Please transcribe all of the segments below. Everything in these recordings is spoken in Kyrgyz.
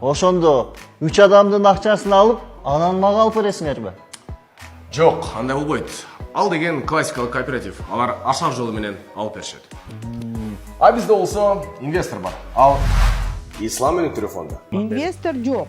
ошондо 3 адамдын акчасын алып, анан мага алып бересиңерби? Жок, андай болбойт. Ал деген классикалык кооператив. Алар ашар жолу менен алып беришет. А бизде болсо инвестор бар. Ал ислам менен телефонда. Инвестор жоқ.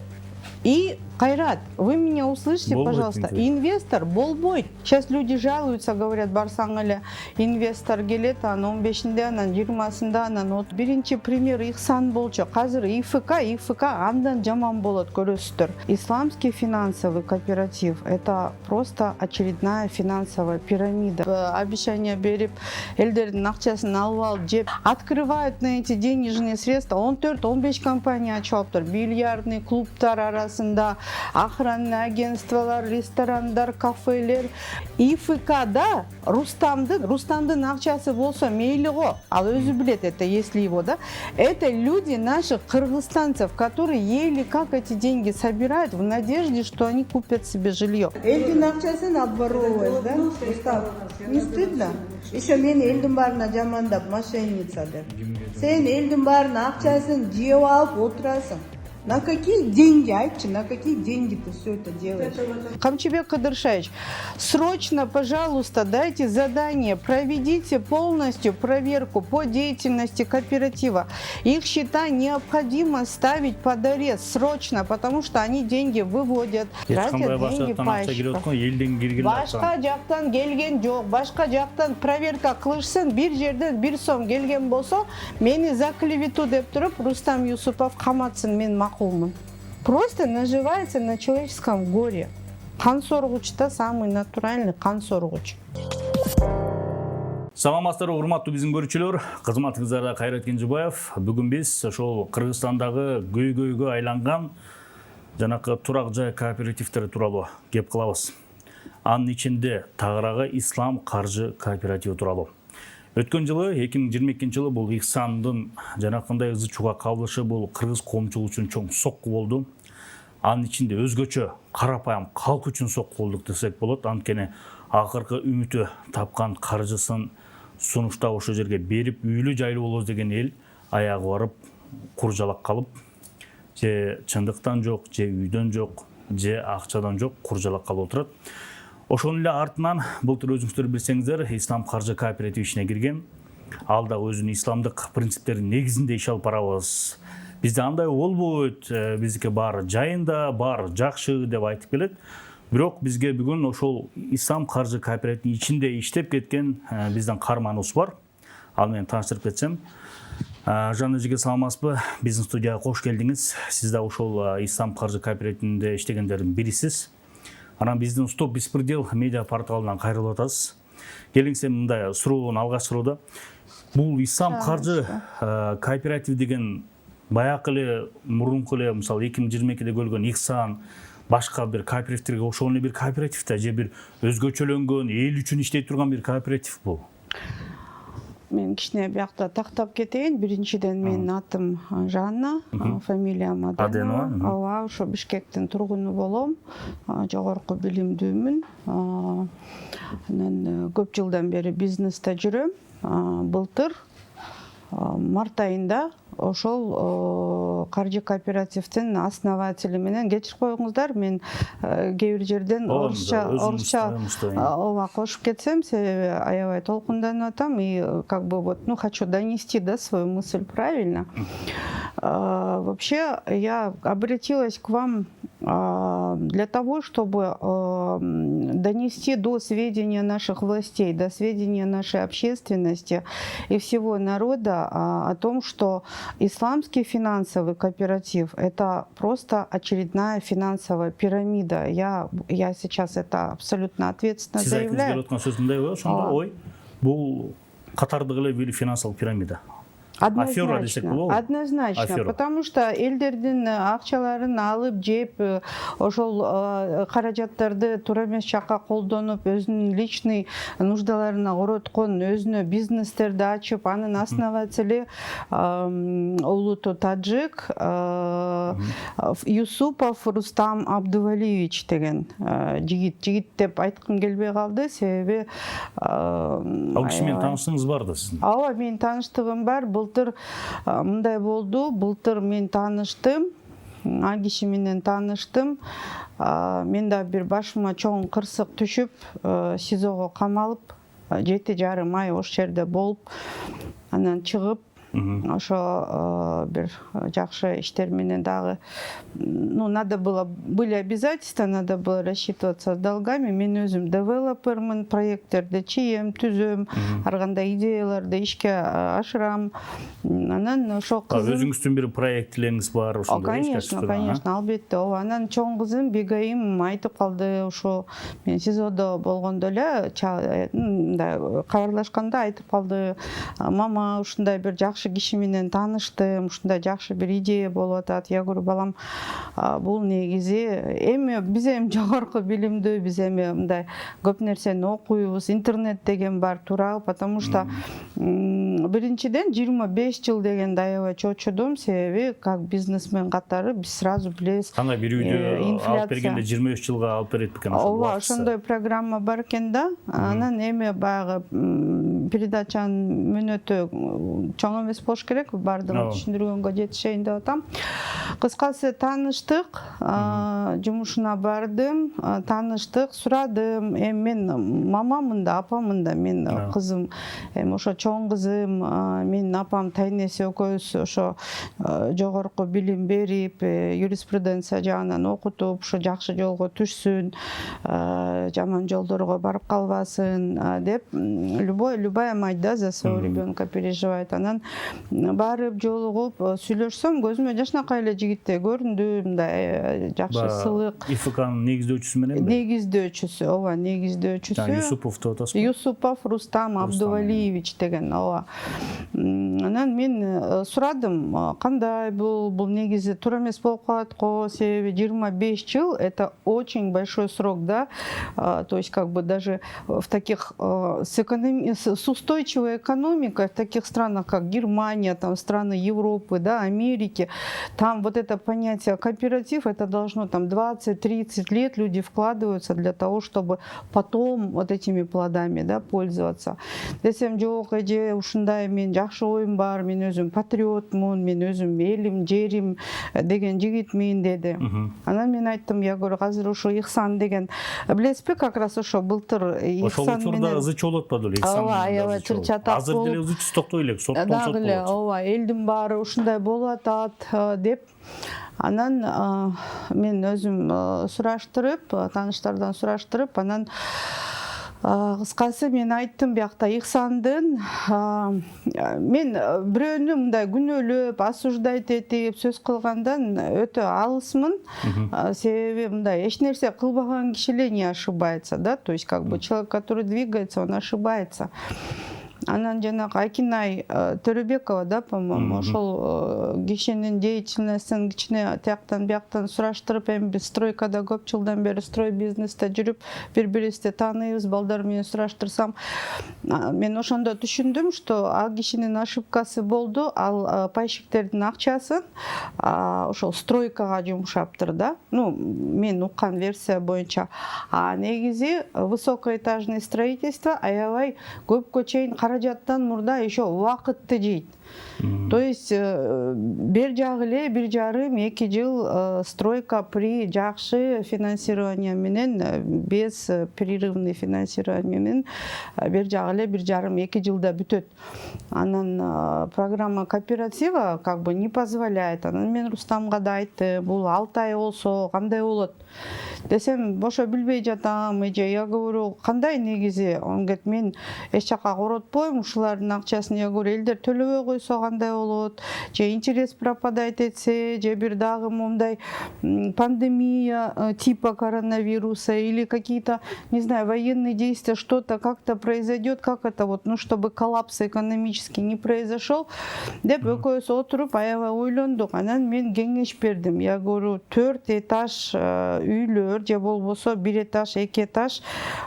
И, Кайрат, вы меня услышите, пожалуйста. Инвестор болбойт. Сейчас люди жалуются, говорят, барсаң эле инвестор келет, анан 15-нде, анан 20-сында, анан от. Биринчи пример Ихсан болчу. Казыр ИФК андан жаман болот, көрөсүздөр. Исламский финансовый кооператив – это просто очередная финансовая пирамида. Обещание берип, элдердин акчасын алып алып жеп, открывают на эти денежные средства 14-15 компания ачып алыптыр. Бильярдный клубтар арасында, охранный агентстволар, ресторандар, кафелер. ИФКда Рустамдын акчасы болсо мейли го, ал өзү билет это, если его, да. Это люди наших кыргызстанцев, которые еле как эти деньги собирают в надежде, что они купят себе жилье. Элдин акчасын обворовывать, да? Рустам, не стыдно? Еще мен элдин баарына жамандап мошенница деп. Сен элдин баарына акчасын жеп алып отурасың. На какие деньги, айтчы, на какие деньги ты все это делаешь? Камчебек Кадыршаевич, срочно, пожалуйста, дайте задание, проведите полностью проверку по деятельности кооператива. Их счета необходимо ставить под арест срочно, потому что они деньги выводят, тратят деньги пайщиков. Башка жактан келген жок, башка жактан проверка кылышсын, бир жерден 1 сом келген болсо, мени за клевету деп туруп Рустам Юсупов каматсын, мен макулмун. Просто наживается на человеческом горе. Кан соргучта самый натуральный кан соргуч. Саламатсыздар, урматтуу биздин көрүүчүлөр. Кызматыңыздарда Кайрат Кенжебаев. Бүгүн биз ошол Кыргызстандагы көйгөйгө айланган жанакы турак жай кооперативтери тууралуу кеп кылабыз. Анын ичинде тагыраагы Ислам каржы кооперативи тууралуу. Өткөн жылы 2022 жылы бул Ихсандын жанакындай ызы чууга кабылышы бул кыргыз коомчулугу үчүн чоң сокку болду. Анын ичинде өзгөчө карапайым калк үчүн сокку болдук десек болот. Анткени акыркы үмүтү тапкан каржысын сунуштап ошол жерге берип, үйлүү жайлуу болобуз деген эл аягы барып куржалак калып, же чындыктан жок, же үйдөн жок, же акчадан жок, куржалак калып отурат. Ошонун эле артынан былтыр өзүңүздөр билсеңиздер, Ислам каржы кооперативи ишине кирген. Ал да өзүнүн исламдык принциптердин негизинде иш алып барабыз. Бизде андай болбойт, биздики баары жайында, баары жакшы деп айтып келет. Бирок бизге бүгүн ошол Ислам каржы кооперативинин ичинде иштеп кеткен биздин каарманыбыз бар. Ал менен тааныштырып кетсем. Жан эжеге саламатсызбы? Биздин студияга кош келдиңиз. Сиз да ошол Ислам каржы кооперативинде иштегендердин бирисиз. Анан биздин Стоп Беспредел медиа порталынан кайрылып атасыз. Келиңиз, мындай суроонун алгач суроодо. Бул Ислам каржы кооператив деген баягы эле мурунку эле, мисалы 2022-де көлгөн Ихсан, башка бир кооперативтерге ошол эле бир кооператив да, же бир өзгөчөлөнгөн, эл үчүн иштей турган бир кооператив бул? Мен кичине биякта тактап кетейин. Биринчиден менин атым Жанна, фамилиям Аденова. Ооба, ошо Бишкектин тургуну болом. Жогорку билимдүүмүн. Анан көп жылдан бери бизнесте жүрөм. Былтыр март айында ошол каржы кооперативдин основатели менен, кечирип коюңуздар, мен кээ бир жерден орусча кошуп кетсем, себеби аябай толкунданып атам, и как бы вот, хочу донести, да, свою мысль правильно. Вообще, я обратилась к вам для того, чтобы донести до сведения наших властей, до сведения нашей общественности и всего народа о том, что исламский финансовый кооператив – это просто очередная финансовая пирамида. Я сейчас это абсолютно ответственно заявляю. Бул катардык эле бир финансовый пирамида. Однозначно, потому что элдердин акчаларын алып жеп, ошол каражаттарды туура эмес жакка колдонуп, өзүнүн личный нуждаларына короткон, өзүнө бизнестерди ачып, анын основатели улуту таджик Юсупов Рустам Абдувалиевич деген жигит деп айткым келбей калды, себеби ал киши менен тааныштыгыңыз бар да сиздин? Ооба, менин тааныштыгым бар. Былтыр мындай болду. Былтыр мен тааныштым. ал киши менен тааныштым. Мен да бир башыма чоң кырсык түшүп, СИЗОго камалып, 7,5 ай ошол жерде болуп, анан чыгып, ошо бир жакшы иштер менен дагы, надо было, были обязательства, надо было рассчитываться с долгами. Мен өзүм девелопермин, проекттерди чийем, түзөм, ар кандай идеяларды ишке ашырам. Анан ошо кызым, өзүңүздүн бир проектилериңиз бар ошондой ишке ашырган? Конечно, албетте. Анан чоң кызым Бегайым айтып калды, ошо мен СИЗОдо болгондо эле кабарлашканда айтып калды: мама, ушундай бир жакшы киши менен тааныштым, ушундай жакшы бир идея болуп атат. Я говорю, балам, бул негизи эми биз жогорку билимдүү, биз мындай көп нерсени окуйбуз, интернет деген бар, туура, потому что биринчиден 25 жыл дегенди аябай чочудум, себеби как бизнесмен катары биз сразу билебиз. Кандай бир үйдө алып бергенде 25 жылга алып берет экен ошол. Ооба, ошондой программа бар экен да. Анан эми баягы передачанын мөөнөтү чоң эмес болуш керек, бардыгын түшүндүргөнгө жетишейин деп атам. Кыскасы тааныштык, жумушуна бардым, тааныштык, сурадым. Эми мен мамамын да, апамын да, мен кызым, эми ошо чоң кызым, менин апам тайнеси экөөбүз ошо жогорку билим берип, юриспруденция жагынан окутуп, ошо жакшы жолго түшсүн, жаман жолдорго барып калбасын деп, любая мать, да, за своего ребенка переживает. Анан барып жолугуп сүйлөшсөм, көзүмө жашнакай эле жигиттей көрүндү, мындай жакшы сылык. ИФКнын негиздөөчүсү менен? Негиздөөчүсү, ооба, негиздөөчүсү. Юсупов деп атасызбы? Юсупов Рустам Абдувалиевич деген, ооба. Анан мен сурадым, кандай бул негизи туура эмес болуп калат го, себеби 25 жыл это очень большой срок, да. То есть как бы даже в таких с устойчивой экономикой в таких странах, как Германия, там страны Европы, да, Америки, там вот это понятие кооператив, это должно там 20-30 лет люди вкладываются для того, чтобы потом вот этими плодами, да, пользоваться. Десем, жок, эже ушундай мен жакшы оюм бар, мен өзүм патриотмун, мен өзүм элим, жерим деген жигитмин деди. Анан мен айттым, я говорю, азыр ошо Ихсан деген, билесизби, как раз ошо былтыр Ихсан менен. Ошол учурда ызычы болот болду эле Ихсан. Ооба, аябай чыр-чатак болуп. Азыр деле ызычы токтой элек, соттон сот дагы эле, ооба, элдин баары ушундай болуп атат деп. Анан мен өзүм сураштырып, тааныштардан сураштырып, анан кыскасы мен айттым биякта Ихсандын, мен бирөөнү мындай күнөөлөп, осуждать этип сөз кылгандан өтө алысмын. Себеби мындай эч нерсе кылбаган киши эле не ошибается, да, то есть как бы человек, который двигается, он ошибается. Анан жанагы Акинай Төрөбекова, да, по-моему, ошол кишинин деятельностун кичине тияктан бияктан сураштырып, эми биз стройкада көп жылдан бери строй бизнесте жүрүп, бири-бирибизди тааныйбыз, балдар менен сураштырсам, мен ошондо түшүндүм, что ал кишинин ошибкасы болду, ал пайщиктердин акчасын ошол стройкага жумшаптыр, да. Мен уккан версия боюнча. А негизи высокоэтажный строительство аябай көпкө чейин каражаттан мурда еще убакытты жейт. То есть бир жагы эле 1,5-2 жыл стройка при жакшы финансирование менен, без перерывный финансирование менен бир жагы эле 1,5-2 жылда бүтөт. Анан программа кооператива как бы не позволяет. Анан мен Рустамга да айттым, бул 6 ай болсо кандай болот десем, ошо билбей жатам, эже. Я говорю, кандай негизи? Он говорит, мен эч жака коротпойм, ушулардын акчасын, я говорю, элдер төлөбөй койсо кандай болот? Же интерес пропадать этсе, же бир дагы момундай пандемия типа коронавируса или какие-то, не знаю, военные действия, что-то как-то произойдет, как это вот, чтобы коллапс экономический не произошел. Деп экөөбүз отуруп аябай ойлондук. Анан мен кеңеш бердим. Я говорю, 4 этаж үйлөр же болбосо 1 этаж, 2 этаж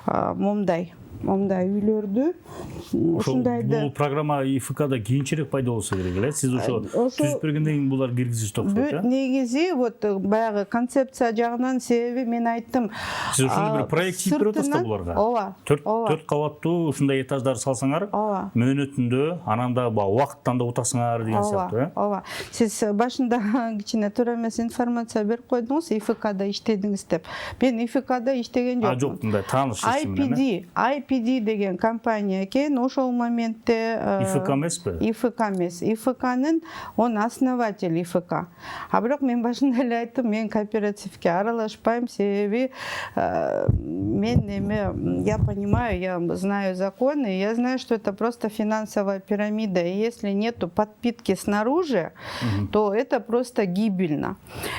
момундай мындай үйлөрдү ушундайды Бул программа ИФКда кийинчерээк пайда болсо керек эле. Сиз ошо түзүп бергенден кийин булар киргизишти окшойт, негизи вот баягы концепция жагынан себеби мен айттым. Сиз ошондой бир проект чыгып берип атасызда буларга. Ооба. 4 кабаттуу ушундай этаждар салсаңар, Ооба. мөөнөтүндө анан да убакыттан да утасыңар деген сыяктуу, э? Ооба. Сиз башында кичине туура эмес информация берип койдуңуз, ИФКда иштедиңиз деп. Мен ИФКда иштеген жокмун. Жок, мындай тааныш исим IPD деген компания экен. Ошол моментте ИФК эмеспи? ИФК эмес. ИФКнын он основатель ИФК. А бирок мен башында эле айттым, мен кооперативге аралашпайм, себеби я понимаю, я знаю законы, я знаю, что это просто финансовая пирамида. И если нету подпитки снаружи, то это просто гибельно.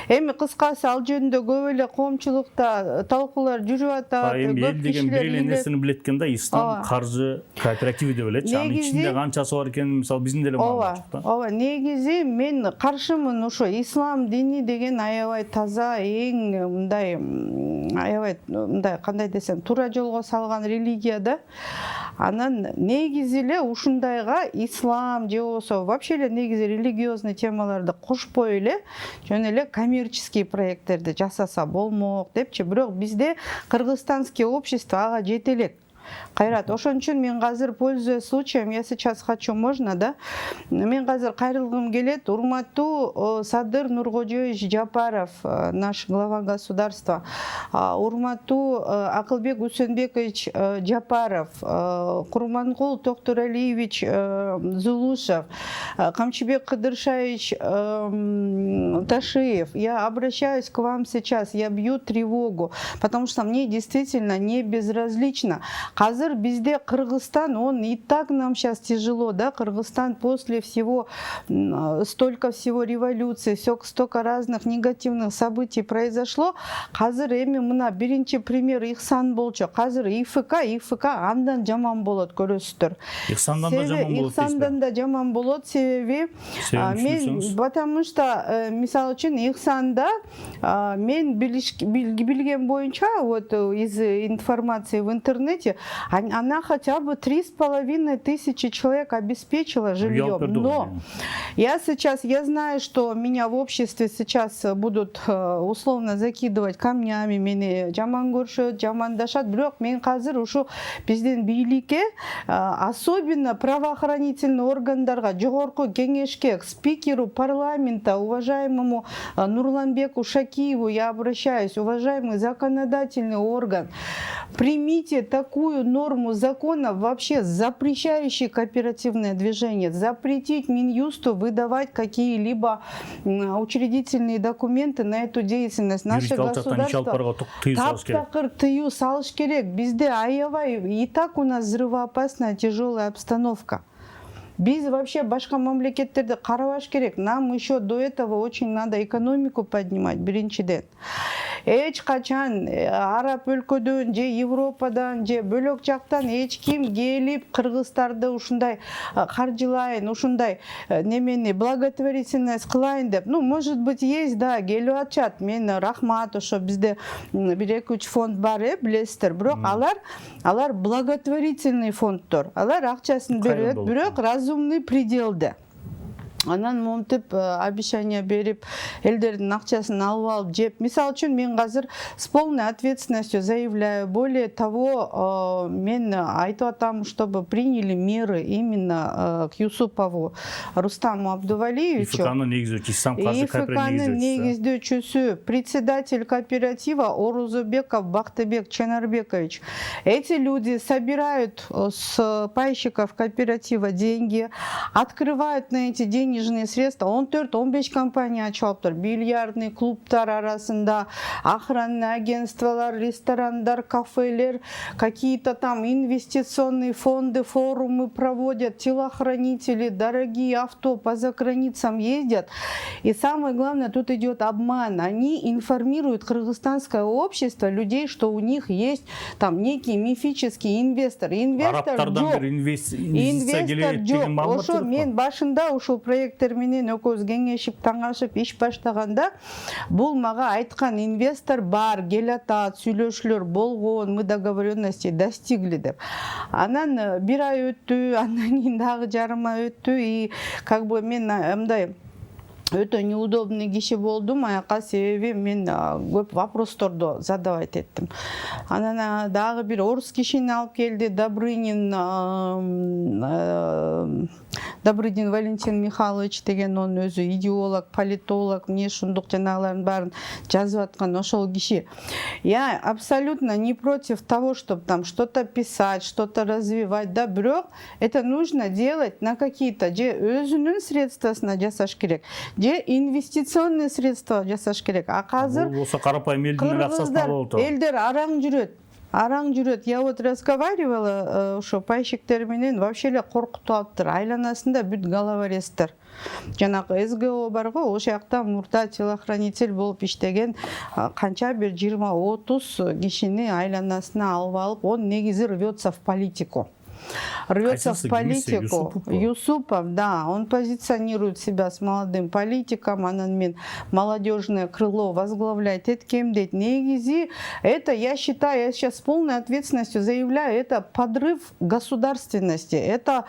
Эми кыскасы ал жөнүндө көп эле коомчулукта талкуулар жүрүп атат. Эми эл деген бир эле нерсени билет экен да, ислам каржы кооперативи деп элечи. Анын ичинде канчасы бар экенин мисалы биздин деле маалымат жок да. Ооба, негизи мен каршымын ошо ислам дини деген аябай таза, эң мындай аябай мындай кандай десем, туура жолго салган религия да. Анан негизи эле ушундайга ислам же болбосо вообще эле негизи религиозный темаларды кошпой эле жөн эле коммерческий проекттерди жасаса болмок депчи. Бирок бизде кыргызстанский общество ага жете элек. Кайрат, ошон үчүн мен азыр, пользуясь случаем, я сейчас хочу, можно, да? Мен азыр кайрылгым келет. Урматтуу Садыр Нуркожоевич Жапаров, наш глава государства, урматтуу Акылбек Усенбекович Жапаров, Курманкул Токтуралиевич Зулушев, Камчыбек Кыдыршаевич Ташиев. Я обращаюсь к вам сейчас, я бью тревогу, потому что мне действительно не безразлично. Казыр bizde Кыргызстан, он и так нам сейчас тяжело, да, Кыргызстан после всего, столько всего революций, столько разных негативных событий произошло. Казыр эми мына биринчи пример Ихсан болчу. Казыр ИФК андан жаман болот, көрөсүздөр. Ихсандан да жаман болот. Ихсандан да жаман болот, себеби мен, потому что мисалы үчүн Ихсанда мен билген боюнча, вот из информации в интернете, она хотя бы 3500 человек обеспечила жильем. Но я знаю, что меня в обществе сейчас будут условно закидывать камнями, мени жаман көрүшөт, жамандашат. Бирок мен азыр ушу биздин бийликке, особенно правоохранительный органдарга, жогорку кеңешке, спикеру парламента, уважаемому Нурланбеку Шакиеву я обращаюсь. Уважаемый законодательный орган, примите такую норму закона, вообще запрещающий кооперативное движение, запретить Минюсту выдавать какие-либо учредительные документы на эту деятельность. Наше государство таптакыр тыюу салыш керек. Бизде аябай, и так у нас взрывоопасная тяжелая обстановка. Biz вообще башка мамлекеттерди карабаш керек. Нам еще до этого очень надо экономику поднимать, биринчиден. Эч качан Араб өлкөдөн же Европадан же бөлөк жактан эч ким келип кыргыздарды ушундай каржылайын, ушундай немени благотворительность кылайын деп. Ну, может быть, есть, да, келип атышат. Мен рахмат, ошо бизде 1-2 фонд бар, билесиздер. Бирок алар благотворительный фонддор. Алар акчасын берет, бирок разумный пределде. Анан монтип обещание берип, элдердин акчасын алып алып жеп. Мисалы үчүн мен азыр с полной ответственностью заявляю. Более того, мен айтып атам, чтобы приняли меры именно к Юсупову Рустаму Абдувалиевичу. ИФКнын негиздөөчүсү, Ислам каржы кооперативинин негиздөөчүсү, председатель кооператива Орузубеков Бактыбек Чанарбекович. Эти люди собирают с пайщиков кооператива деньги, открывают на эти деньги средства. 14-15 компания ачылыптыр. Бильярдный клубтар арасында, охранный агентстволар, ресторандар, кафелер, какие-то там инвестиционные фонды, форумы проводят, телохранители, дорогие авто по заграницам ездят. И самое главное, тут идет обман. Они информируют кыргызстанское общество, людей, что у них есть там некий мифический инвестор. Инвестор жоқ. Ошо мен башында ушул проект проекттер менен экөөбүз кеңешип таңашып иш баштаганда бул мага айткан инвестор бар, келатат, сүйлөшүүлөр болгон, мы договоренности достигли деп. Анан бир ай өттү, андан кийин дагы жарым ай өттү и как бы мен мындай өтө неудобный киши болдум аяка, себеби мен көп вопросторду задавать эттим. Анан дагы бир орус кишини алып келди, Добрынин Валентин Михайлович деген, он өзү идеолог, политолог, мне шундук жанагылардын баарын жазып аткан ошол киши. Я абсолютно не против того, чтобы там что-то писать, что-то развивать, да, бирок это нужно делать на какие-то же өзүнүн средствосуна жасаш керек, же инвестиционный средства жасаш керек. А азыр болсо карапайым элдин акчасына болот. Элдер араң жүрөт. Я вот разговаривала, ошо пайщиктер менен вообще эле коркутуп алыптыр. Айланасында бүт головорезтер. Жанагы СГО бар го, ошол жакта мурда телохранитель болуп иштеген канча бир 20-30 кишини айланасына алып алып, он негизи рвется в политику. Рвется в политику. Юсупов, да, он позиционирует себя с молодым политиком, анан мен молодежное крыло возглавляет эткем дейт. Негизи, это, я считаю, я сейчас с полной ответственностью заявляю, это подрыв государственности, это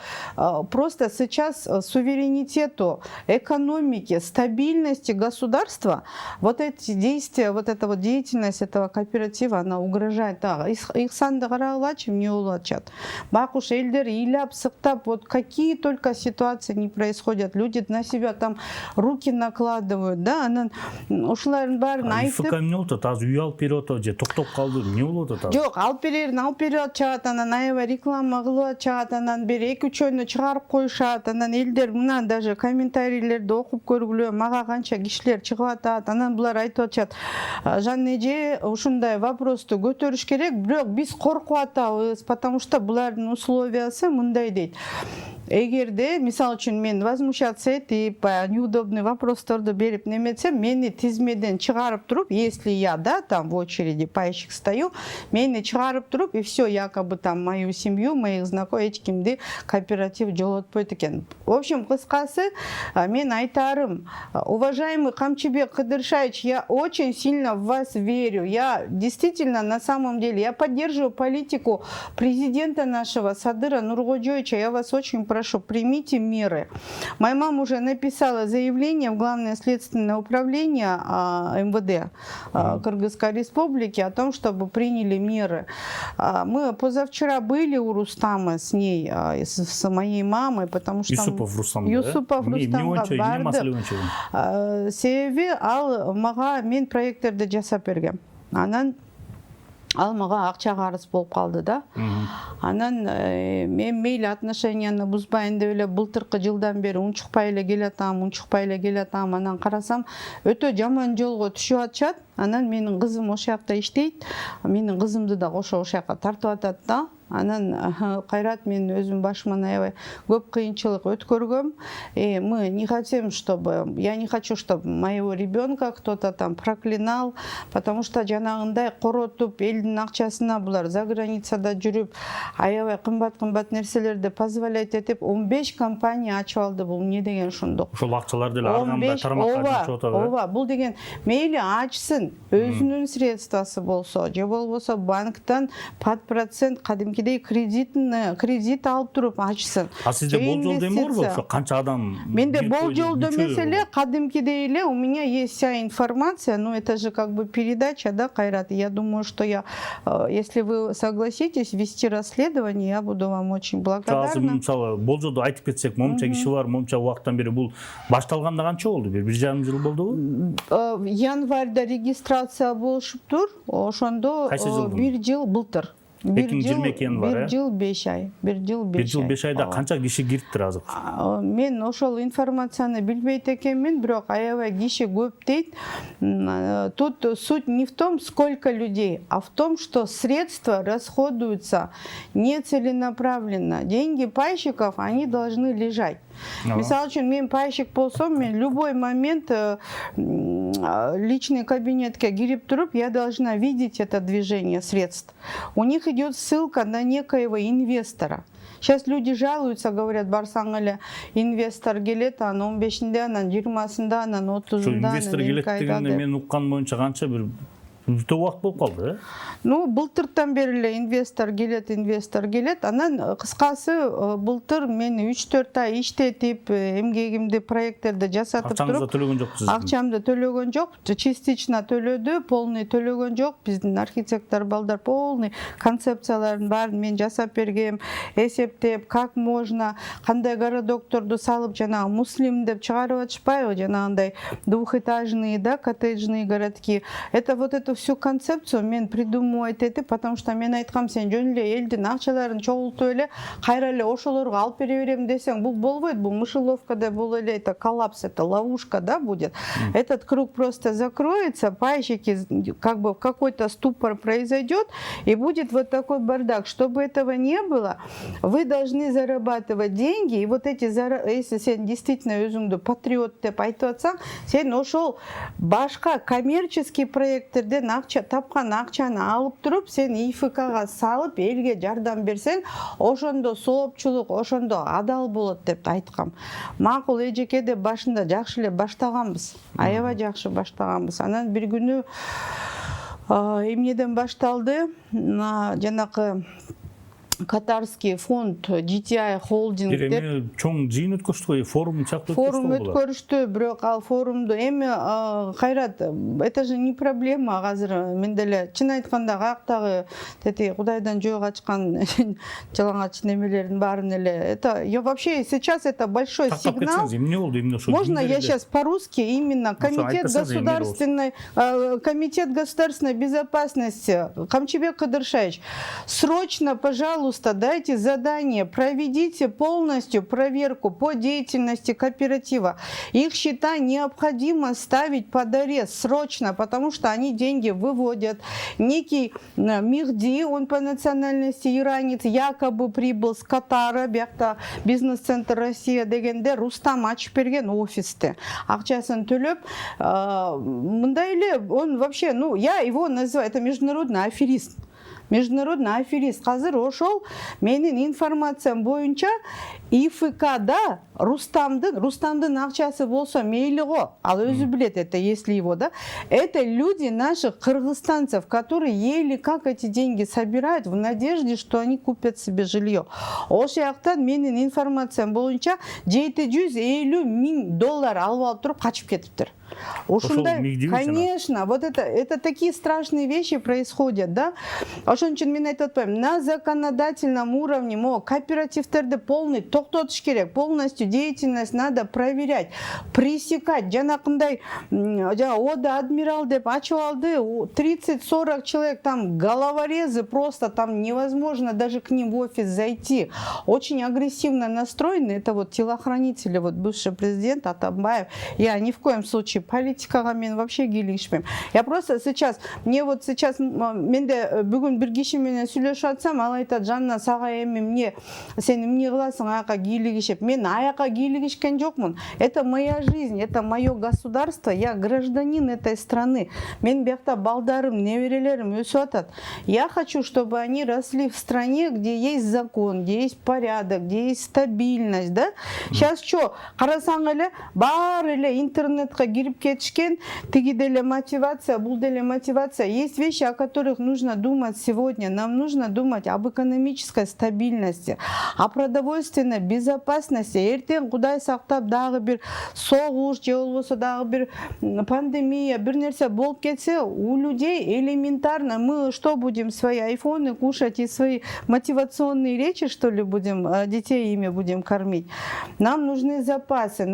просто сейчас суверенитету, экономике, стабильности государства, вот эти действия, вот эта вот деятельность этого кооператива, она угрожает. Их санды карагылачы эмне болуп атышат. Бакуш элдер ыйлап, сыктап, вот какие только ситуации не происходят, люди на себя там руки накладывают, да, анан ушулардын баарын айтып. ИФК эмне болуп атат? Азыр үй алып берип атат же токтоп калды? Эмне болуп атат? Жок, алып берип атышат, анан аябай реклама кылып атышат, анан бир 2-3 чыгарып коюшат, анан элдер мына даже комментарийлерди окуп көргүлө, мага канча кишилер чыгып атат, анан булар айтып атышат, Жан эже ушундай вопросту көтөрүш керек, бирок биз коркуп атабыз, потому что булардын условиясы мындай дейт. Эгерде, мисалы үчүн, мен возмущаться этип, неудобный вопросторду берип неметсем, мени тизмеден чыгарып туруп, если я, да, там в очереди пайщик стою, мени чыгарып туруп, и все, якобы там мою семью, моих знакомых, эч кимди кооператив жолотпойт экен. В общем, кыскасы, мен айтарым, уважаемый Камчыбек Кыдыршаевич, я очень сильно в вас верю. Я действительно, на самом деле, я поддерживаю политику президента нашего Садыра Нуркожоевича. Я вас очень прошу, примите меры. Моя мама уже написала заявление в Главное следственное управление МВД Кыргызской Республики о том, чтобы приняли меры. Мы позавчера были у Рустама с ней, с моей мамой, потому что... Юсупов Рустам, Юсупов Рустамга барды. Себеби ал мага мен проекттерди жасап бергем. Анан ал мага акча карыз болуп калды да. Анан мен мейли отношенияны бузбайын деп эле былтыркы жылдан бери унчукпай эле келатам, анан карасам өтө жаман жолго түшүп атышат. Анан менин кызым ошол жакта иштейт. Менин кызымды да ошол жакка тартып атат да. Анан Кайрат, мен өзүм башыман аябай көп кыйынчылык өткөргөм. Мы не хотим, чтобы, я не хочу, чтобы моего ребенка кто-то там проклинал, потому что жанагындай коротуп элдин акчасына булар за границада жүрүп, аябай кымбат нерселерди позволять этип 15 компания ачып алды. Бул эмне деген ошондук? Ошол акчаларды эле ар кандай тармакка ачып атат. Ооба, бул деген мейли ачсын, өзүнүн средствосы болсо, же болбосо банктан под процент кадимкидей кредит алып туруп ачсын. А сизде болжолдо эме барбы? Ошо канча адам? Менде болжолдо меселе кадимкидей эле, у меня есть вся информация, но это же как бы передача, да, Кайрат. Я думаю, что если вы согласитесь вести расследование, я буду вам очень благодарна. Азыр мисалы болжолдо айтып кетсек, момча киши бар, момча убакыттан бери бул башталганда канча болду? 1,5 жыл болдубу? Январда регистрация болушуптур, ошондо 1 жыл былтыр. 2022 январь. 1 жыл 5 ай. 1 жыл 5 ай. 1 жыл 5 айда канча киши кириптир азыр? Мен ошол информацияны билбейт экенмин, бирок аябай киши көп дейт. Тут суть не в том, сколько людей, а в том, что средства расходуются нецеленаправленно. Деньги пайщиков, они должны лежать. Мисалы үчүн, мен пайщик болсом, мен любой момент личный кабинетке кирип туруп, я должна видеть это движение средств. У них идет ссылка на некоего инвестора. Сейчас люди жалуются, говорят, барсаң эле инвестор келет, анан 15-нде, анан 20-сында, анан 30-нда. Инвестор келет дегенде мен уккан боюнча канча бир Үлтө убакыт болуп калды, э? Ну, былтыртан бери эле инвестор келет. Анан кыскасы былтыр мен 3-4 ай иштетип, эмгегимди, проекттерди жасатып туруп. Акчаңызды төлөгөн жоксуз. Акчамды төлөгөн жок, частично төлөдү, полный төлөгөн жок. Биздин архитектор балдар полный концепцияларын баарын мен жасап бергем, эсептеп, как можно, кандай городокторду салып, жанагы муслим деп чыгарып атышпайбы, жанагындай двухэтажные, да, коттеджные городки. Это вот эту всю концепцию мен придумывать этип, потому что мен айткам, сен жөн эле элдин акчаларын чогултуп эле кайра эле ошолорго алып бере берем десең, бул болбойт, бул мышеловкада, бул эле это коллапс, это ловушка, да, будет. Этот круг просто закроется, пайщики как бы в какой-то ступор произойдет, и будет вот такой бардак. Чтобы этого не было, вы должны зарабатывать деньги, и вот эти, если сен действительно өзүңдү патриот деп айтып атсаң, сен ошол башка коммерческий проекттерден тапкан акчаны алып туруп, сен ИФКга салып, элге жардам берсең, ошондо соопчулук, ошондо адал болот деп айткам. Макул эжеке де башында жакшы эле баштаганбыз. Аябай жакшы баштаганбыз. Анан бир күнү эмнеден башталды? Жанакы Катарский фонд GTI Holding деп чоң жыйын өткөрүштү го, форум чакты форум өткөрүштү, бирок ал форумду эми Кайрат, это же не проблема азыр. Мен деле чын айтканда каяктагы тети Кудайдан жөө качкан жалаңач немелердин баарын эле это вообще сейчас это большой сигнал. Можно я сейчас по-русски именно комитет государственной безопасности Камчыбек Кадыршаевич, срочно, пожалуйста, дайте задание, проведите полностью проверку по деятельности кооператива. Их счета необходимо ставить под арест срочно, потому что они деньги выводят. Некий Мехди, он по национальности иранец, якобы прибыл с Катара, бияқта бизнес-центр Россия дегенде Рустам ачып берген офисте. Акчасын төлөп, мындай эле, он вообще, ну, я его называю, это международный аферист. Международный аферист. Қазір ошол менин информациям боюнча ИФКда Рустамдын акчасы болсо мейли го, ал өзү билет это, если его, да. Это люди наших кыргызстанцев, которые еле как эти деньги собирают в надежде, что они купят себе жилье. Ошол жактан менин информациям боюнча $750 000 алып алып туруп качып кетиптир. Ушундай, конечно, вот это такие страшные вещи происходят, да. Ошон үчүн мен айтып атпайм, на законодательном уровне кооперативтерди полный токтотуш керек, полностью деятельность надо проверять, пресекать. Жанакындай Ода Адмирал деп ачып алды, 30-40 человек, там головорезы, просто там невозможно даже к ним в офис зайти. Очень агрессивно настроены, это вот телохранители, вот бывший президент Атамбаев. Я ни в коем случае политикага мен вообще кийлигишпейм. Я просто сейчас, мне вот сейчас, менде бүгүн бир киши менен сүйлөшүп атсам, ал айтат, Жанна, сага эми эмне, сен эмне кыласың аяка кийлигишип? Мен аяка кийлигишкен жокмун. Это моя жизнь, это мое государство, я гражданин этой страны. Мен биякта балдарым, неберелерим өсүп атат. Я хочу, чтобы они росли в стране, где есть закон, где есть порядок, где есть стабильность, да? Сейчас что, карасаң эле, баары эле интернетке кирип кетишкен, тиги деле мотивация, бул деле мотивация. Есть вещи, о которых нужно думать сегодня. Нам нужно думать об экономической стабильности, о продовольственной безопасности. Эртең Кудай сактап дагы бир согуш, же болбосо дагы бир пандемия, бир нерсе болуп кетсе, у людей элементарно мы что будем, свои айфоны кушать и свои мотивационные речи, что ли, будем, детей ими будем кормить. Нам нужны запасы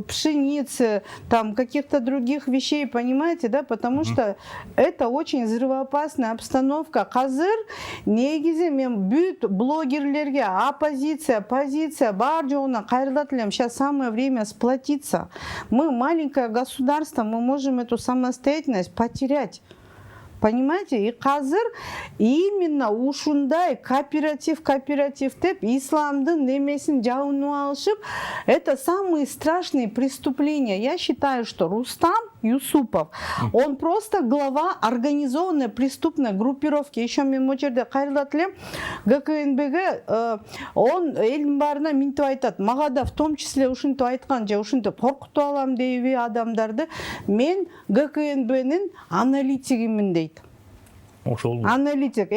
пшеницы, там каких-то других вещей, понимаете, да, потому что это очень взрывоопасная обстановка. Казыр негизи мен бүт блогерлерге оппозиция, позиция бар жоғына кайрылат элем. Сейчас самое время сплотиться. Мы маленькое государство, мы можем эту самостоятельность потерять. Понимаете? И қазір именно ушундай кооператив деп исламдын немесин жабынып алышып, это самые страшные преступления. Я считаю, что Рустам Юсупов, он просто глава организованной преступной группировки. Еще мен мочерде кайрылат элем, ГКНБге он элдин баарына минтип айтат. Мага да в том числе ушинтип айткан же ушинтип коркутуп алам дейби адамдарды. Мен ГКНБнин аналитигимин дейт. Ошол. Аналитик.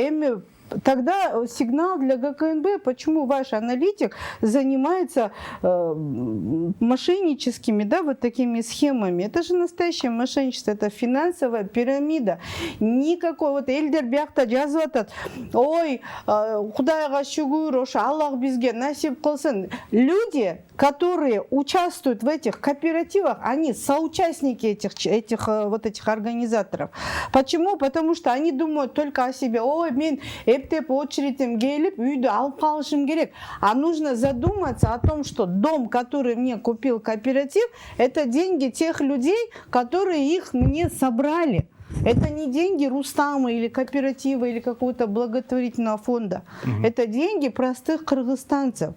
Тогда сигнал для ГКНБ, почему ваш аналитик занимается мошенническими, да, вот такими схемами. Это же настоящее мошенничество, это финансовая пирамида. Никакой, вот Эльдер Бяхта жазып, ой, Кудайга шүгүр, ошо Аллах бизге насип кылсын. Люди, которые участвуют в этих кооперативах, они соучастники этих организаторов. Почему? Потому что они думают только о себе. Ой, мен эптеп очередем келип, үйдү алып калышым керек. А нужно задуматься о том, что дом, который мне купил кооператив, это деньги тех людей, которые их мне собрали. Это не деньги Рустама или кооператива или какого-то благотворительного фонда. Это деньги простых кыргызстанцев.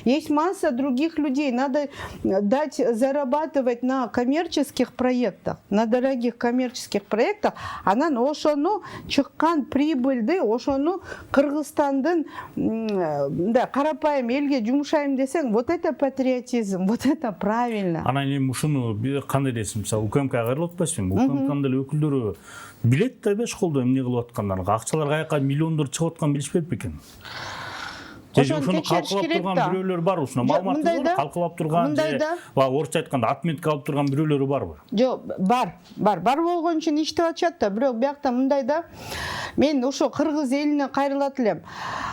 Есть масса других людей. Надо дать зарабатывать на коммерческих проектах, на дорогих коммерческих проектах. Анан ошону чыккан прибыльди, ошону Кыргызстандын карапайым элге жумшайм десең, вот это патриотизм, вот это правильно. Анан эми ушуну кандай десем, мисалы УКМК кайрылып атпайсызбы? УКМКнын деле өкүлдөрү билет да школдо эмне кылып аткандарын, акчалар каяка миллиондор чыгып атканын билишпейт бекен? Ошону калкылап турган бирөөлөр бар, ушуна маалымат калкылап турган же орусча айтканда отметка алып турган бирөөлөрү барбы? Жок, бар болгон үчүн иштеп атышат да, бирок биякта мындай да. Мен ошо кыргыз элине кайрылат элем.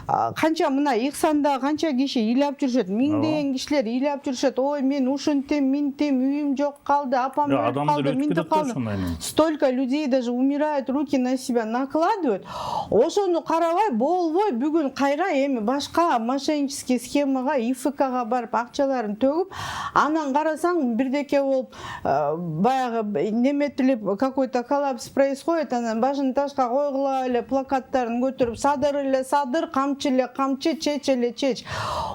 Канча мына Ихсанда канча киши ыйлап жүрүшөт, миңдеген кишилер ыйлап жүрүшөт. Ой, мен ушинтем, минтем, үйүм жок калды, апам өлүп калды, минтип калды. Столько людей даже умирают, руки на себя накладывают. Ошону карабай, болбой бүгүн кайра эми башка мошеннический схемага, ИФКга барып акчаларын төгүп, анан карасаң бирдеке болуп баягы неметилип какой-то коллапс происходит, анан башын ташка койгула эле плакаттарын көтөрүп садыр эле садыр, камчы эле камчы, чеч эле чеч.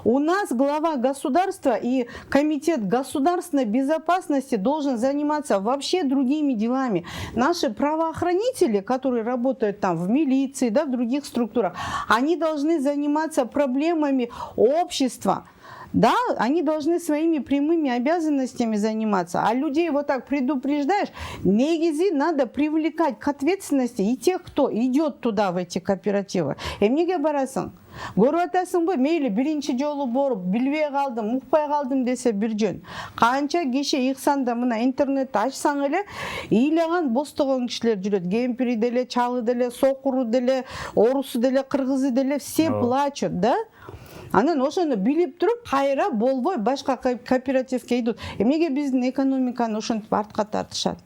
У нас глава государства и комитет государственной безопасности должен заниматься вообще другими делами. Наши правоохранители, которые работают там в милиции, да, в других структурах, они должны заниматься проблемами общества. Да, они должны своими прямыми обязанностями заниматься. А людей вот так предупреждаешь, негизи надо привлекать к ответственности и тех, кто идет туда, в эти кооперативы. Эмнеге барасың? Көрүп атасыңбы, мейли биринчи жолу боруп, билбей калдым, укпай калдым десе бир жөн. Канча киши Ихсанда мына интернетти ачсаң эле, ыйлаган бостогон кишилер жүрөт. Кемпири деле, чалы деле, сокуру деле, орусу деле, кыргызы деле, все плачут, да? Анан ошону билип туруп, кайра болбой башка кооперативге идут. Эмнеге биздин экономиканы ошентип артка тартышат?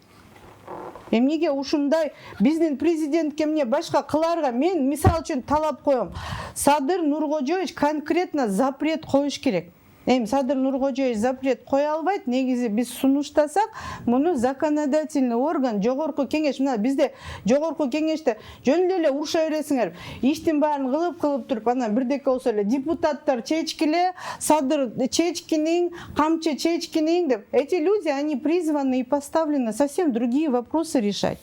Эмнеге ушундай биздин президентке эмне башка кыларга мен мисал үчүн талап коем. Садыр Нуркожоевич конкретно запрет коюш керек. Эми Садыр Нуркожоевич запрет кое албайт. Негизи биз сунуштасак, муну законодательный орган, жогорку кеңеш, мына бизде жогорку кеңеште жөн эле уруша бересиңер. Иштин баарын кылып туруп, анан бирдеке болсо эле депутаттар чечкиле, Садыр чечкинин, камчы чечкинин деп. Эти люди, они призваны и поставлены совсем другие вопросы решать.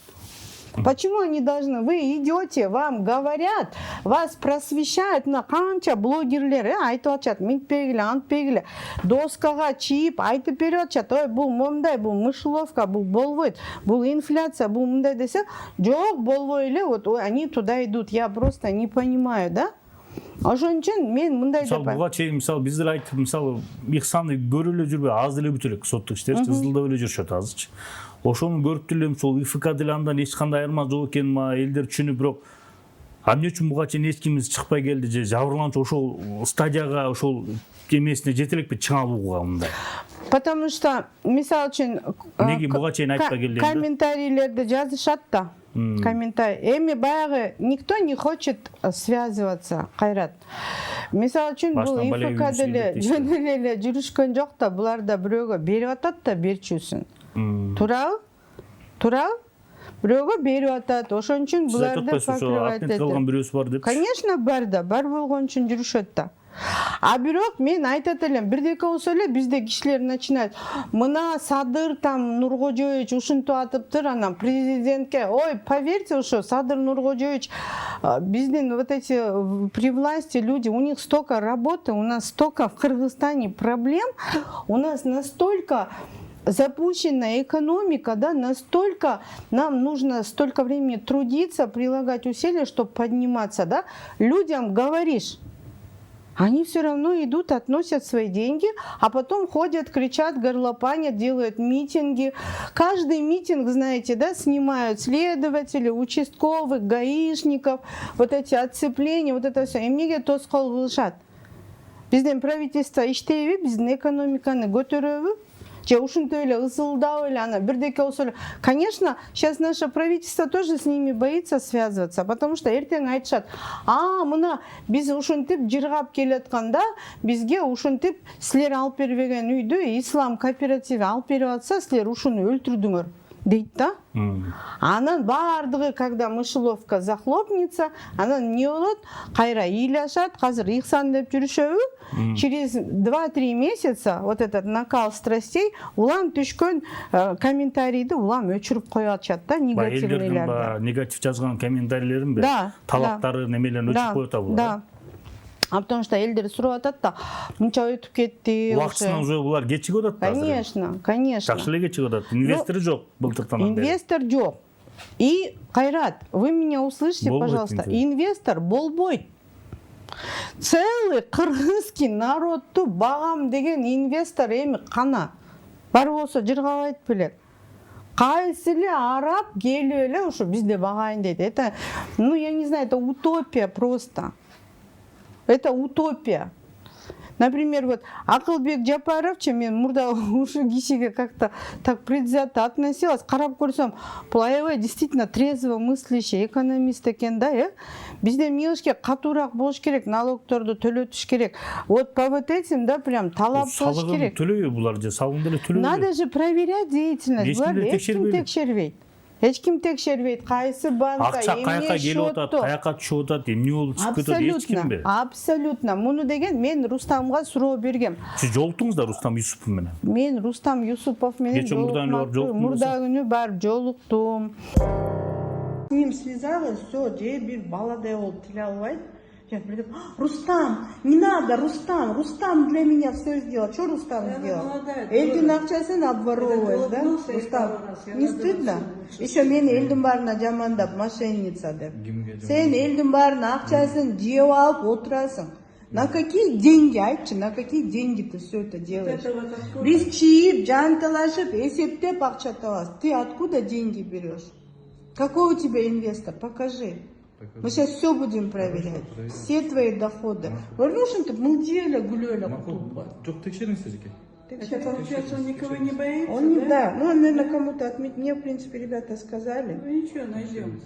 Почему они должны? Вы идете, вам говорят, вас просвещают на канча блогерлер, айтып атышат, минтпегиле, антпегиле, доскага чийип айтып берип атышат. Ой, бул момундай, бул мышеловка, бул болбойт, бул инфляция, бул мындай десе, жок, болбой эле, вот они туда идут. Я просто не понимаю, да? Ошон үчүн мен мындай деп буга чейин мисалы биздер айтып, мисалы Ихсаны көрүп эле жүрбөй, аз деле бүтө элек соттук иштер, ызылдап эле жүрүшөт азырчы. Ошону көрүп делем, сол ИФК деле андан эч кандай айырма жок экен ма, элдер түшүнүп, бирок эмне үчүн буга чейин эч кимибиз чыкпай келди же жабырланчу ошол стадияга, ошол эмесине жете элекпи чыңалууга мындай? Потому что, мисалы үчүн, неге буга чейин айтпай келди? Комментарийлерди жазышат да. Комментарий. Эми баягы никто не хочет связываться, Кайрат. Мисалы үчүн бул ИФК деле жөн эле жүрүшкөн жок да, булар да бирөөгө берип атат да берчүсүн. Туурабы? Туурабы? бирөөгө берип атат. Ошон үчүн Сиз айтып буларды атпайсызбы, ошо покрывать отметка алган бирөөсү бар деп? Конечно, бар да, бар болгон үчүн жүрүшөт да. А бирок мен айтат элем, бирдеке болсо эле бизде кишилер начинает, мына Садыр там Нуркожоевич ушинтип атыптыр, анан президентке, ой, поверьте, ошо Садыр Нуркожоевич, биздин вот эти при власти люди, у них столько работы, у нас столько в Кыргызстане проблем, у нас настолько запущенная экономика, да, настолько нам нужно столько времени трудиться, прилагать усилия, чтобы подниматься, да, людям говоришь, они все равно идут, относят свои деньги, а потом ходят, кричат, горлопанят, делают митинги. Каждый митинг, знаете, да, снимают следователи, участковых, гаишников, вот эти отцепления, вот это все. Эмнеге тоскоол кылышат. Биздин правительство иштейби, биздин экономиканы көтөрөбү? Же ушинтип эле ысылдап эле ана бирдеке болсо эле. Конечно, сейчас наше правительство тоже с ними боится связываться, потому что эртең айтышат, мына биз ушинтип жыргап келатканда бизге ушинтип силер алып бербеген үйдү ислам кооперативи алып берип атса силер ушуну өлтүрдүңөр дейт да. Анан баардыгы, когда мышеловка захлопнется, анан не болот, кайра ыйлашат, азыр Ихсан деп жүрүшөбү, через 2-3 месяца вот этот накал страстей улам түшкөн комментарийди улам өчүрүп коюшат да, негативныйларды. Негатив жазган комментарийлерин бе? Да. Талаптары немелерин өчүрүп коюп атабы? Да. Потому что элдер сурап атат да, мынча өтүп кетти. Убактысынан уже булар кечигип атат да. Конечно, конечно. Жакшы эле кечигип атат. Инвестор жок былтыртан бери. Инвестор жок. И, Кайрат, вы меня услышите, пожалуйста. Инвестор болбойт. Целый кыргызский народту багам деген инвестор эми кана. Бар болсо жыргабайт белек. Кайсы эле араб келип эле ушу бизде багайын дейт. Это, ну я не знаю, это утопия просто. Это утопия. Например, вот Акылбек Жапаровча, мен мурда ушу кишиге как-то так предвзято относилась. Карап көрсөм, бул аябай действительно трезво мыслящий экономист экен да, Бизде милишке катуураак болуш керек, налогторду төлөтүш керек. Вот по вот этим, да, прям талап болуш керек. Салыгын төлөйбү булар же, салыгын деле төлөйбү? Надо же проверять деятельность. Буларды эч ким текшербейт. Эч ким текшербейт, кайсы банка, акча каяка келип атат, каяка түшүп атат, эмне болуп чыгып кетет, эч кимби? Абсолютно. Муну деген мен Рустамга суроо бергем. Сиз жолуктуңуз да Рустам Юсупов менен? Мен Рустам Юсупов менен мурда күнү барып жолуктум. С ним связалась, все, бир баладай болуп тиле албайт. Я приду, Рустам, не надо, Рустам для меня все сделал. Что Рустам сделал? Элдин акчасын обворовывает, да? Рустам, не стыдно? Еще мен элдин баарына жамандап, мошенница деп. Сен элдин баарына акчасын жеп алып отурасың. На какие деньги, айтчы, на какие деньги ты все это делаешь? Биз чиип, жанталашып, эсептеп акча табабыз. Ты откуда деньги берешь? Какой у тебя инвестор? Покажи. Мы сейчас все будем проверять. Все твои доходы. Варнушин, ты мылделя, гуляля. Жоқ, текшеріңіздер екен. Это получается, он никого не боится? Он не, да. Ну, он, наверное, кому-то отметил. Мне, в принципе, ребята сказали. Ну ничего, найдем.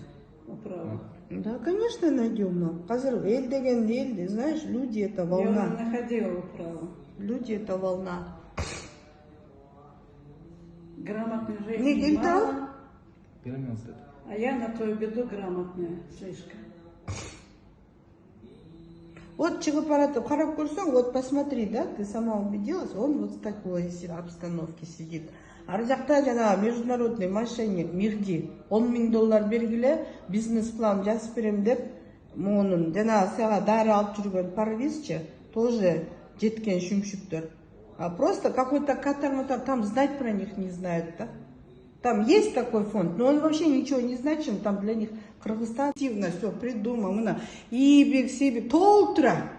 Управу. Да, конечно, найдем. Но Казар, эль деген эль, знаешь, люди это волна. Я уже находила управу. Люди это волна. Грамотной Не женщины гельтал? мало, а я на твою беду грамотная, слишком. Вот Чигапаратов, харап курсом, вот посмотри, да, ты сама убедилась, он вот в такой обстановке сидит. Аржакта жана международный мошенник Мирги $10 000 бергиле бизнес-план жазып берем деп, монун жана сага дары алып жүргөн Парвизче тоже жеткен шүмшүктөр. А просто какой-то катар-матар, там знать про них не знают, да? Там есть такой фонд, но он вообще ничего не значим, там для них Кыргызстан активно все придумано. Ибик, Сибик, толтура,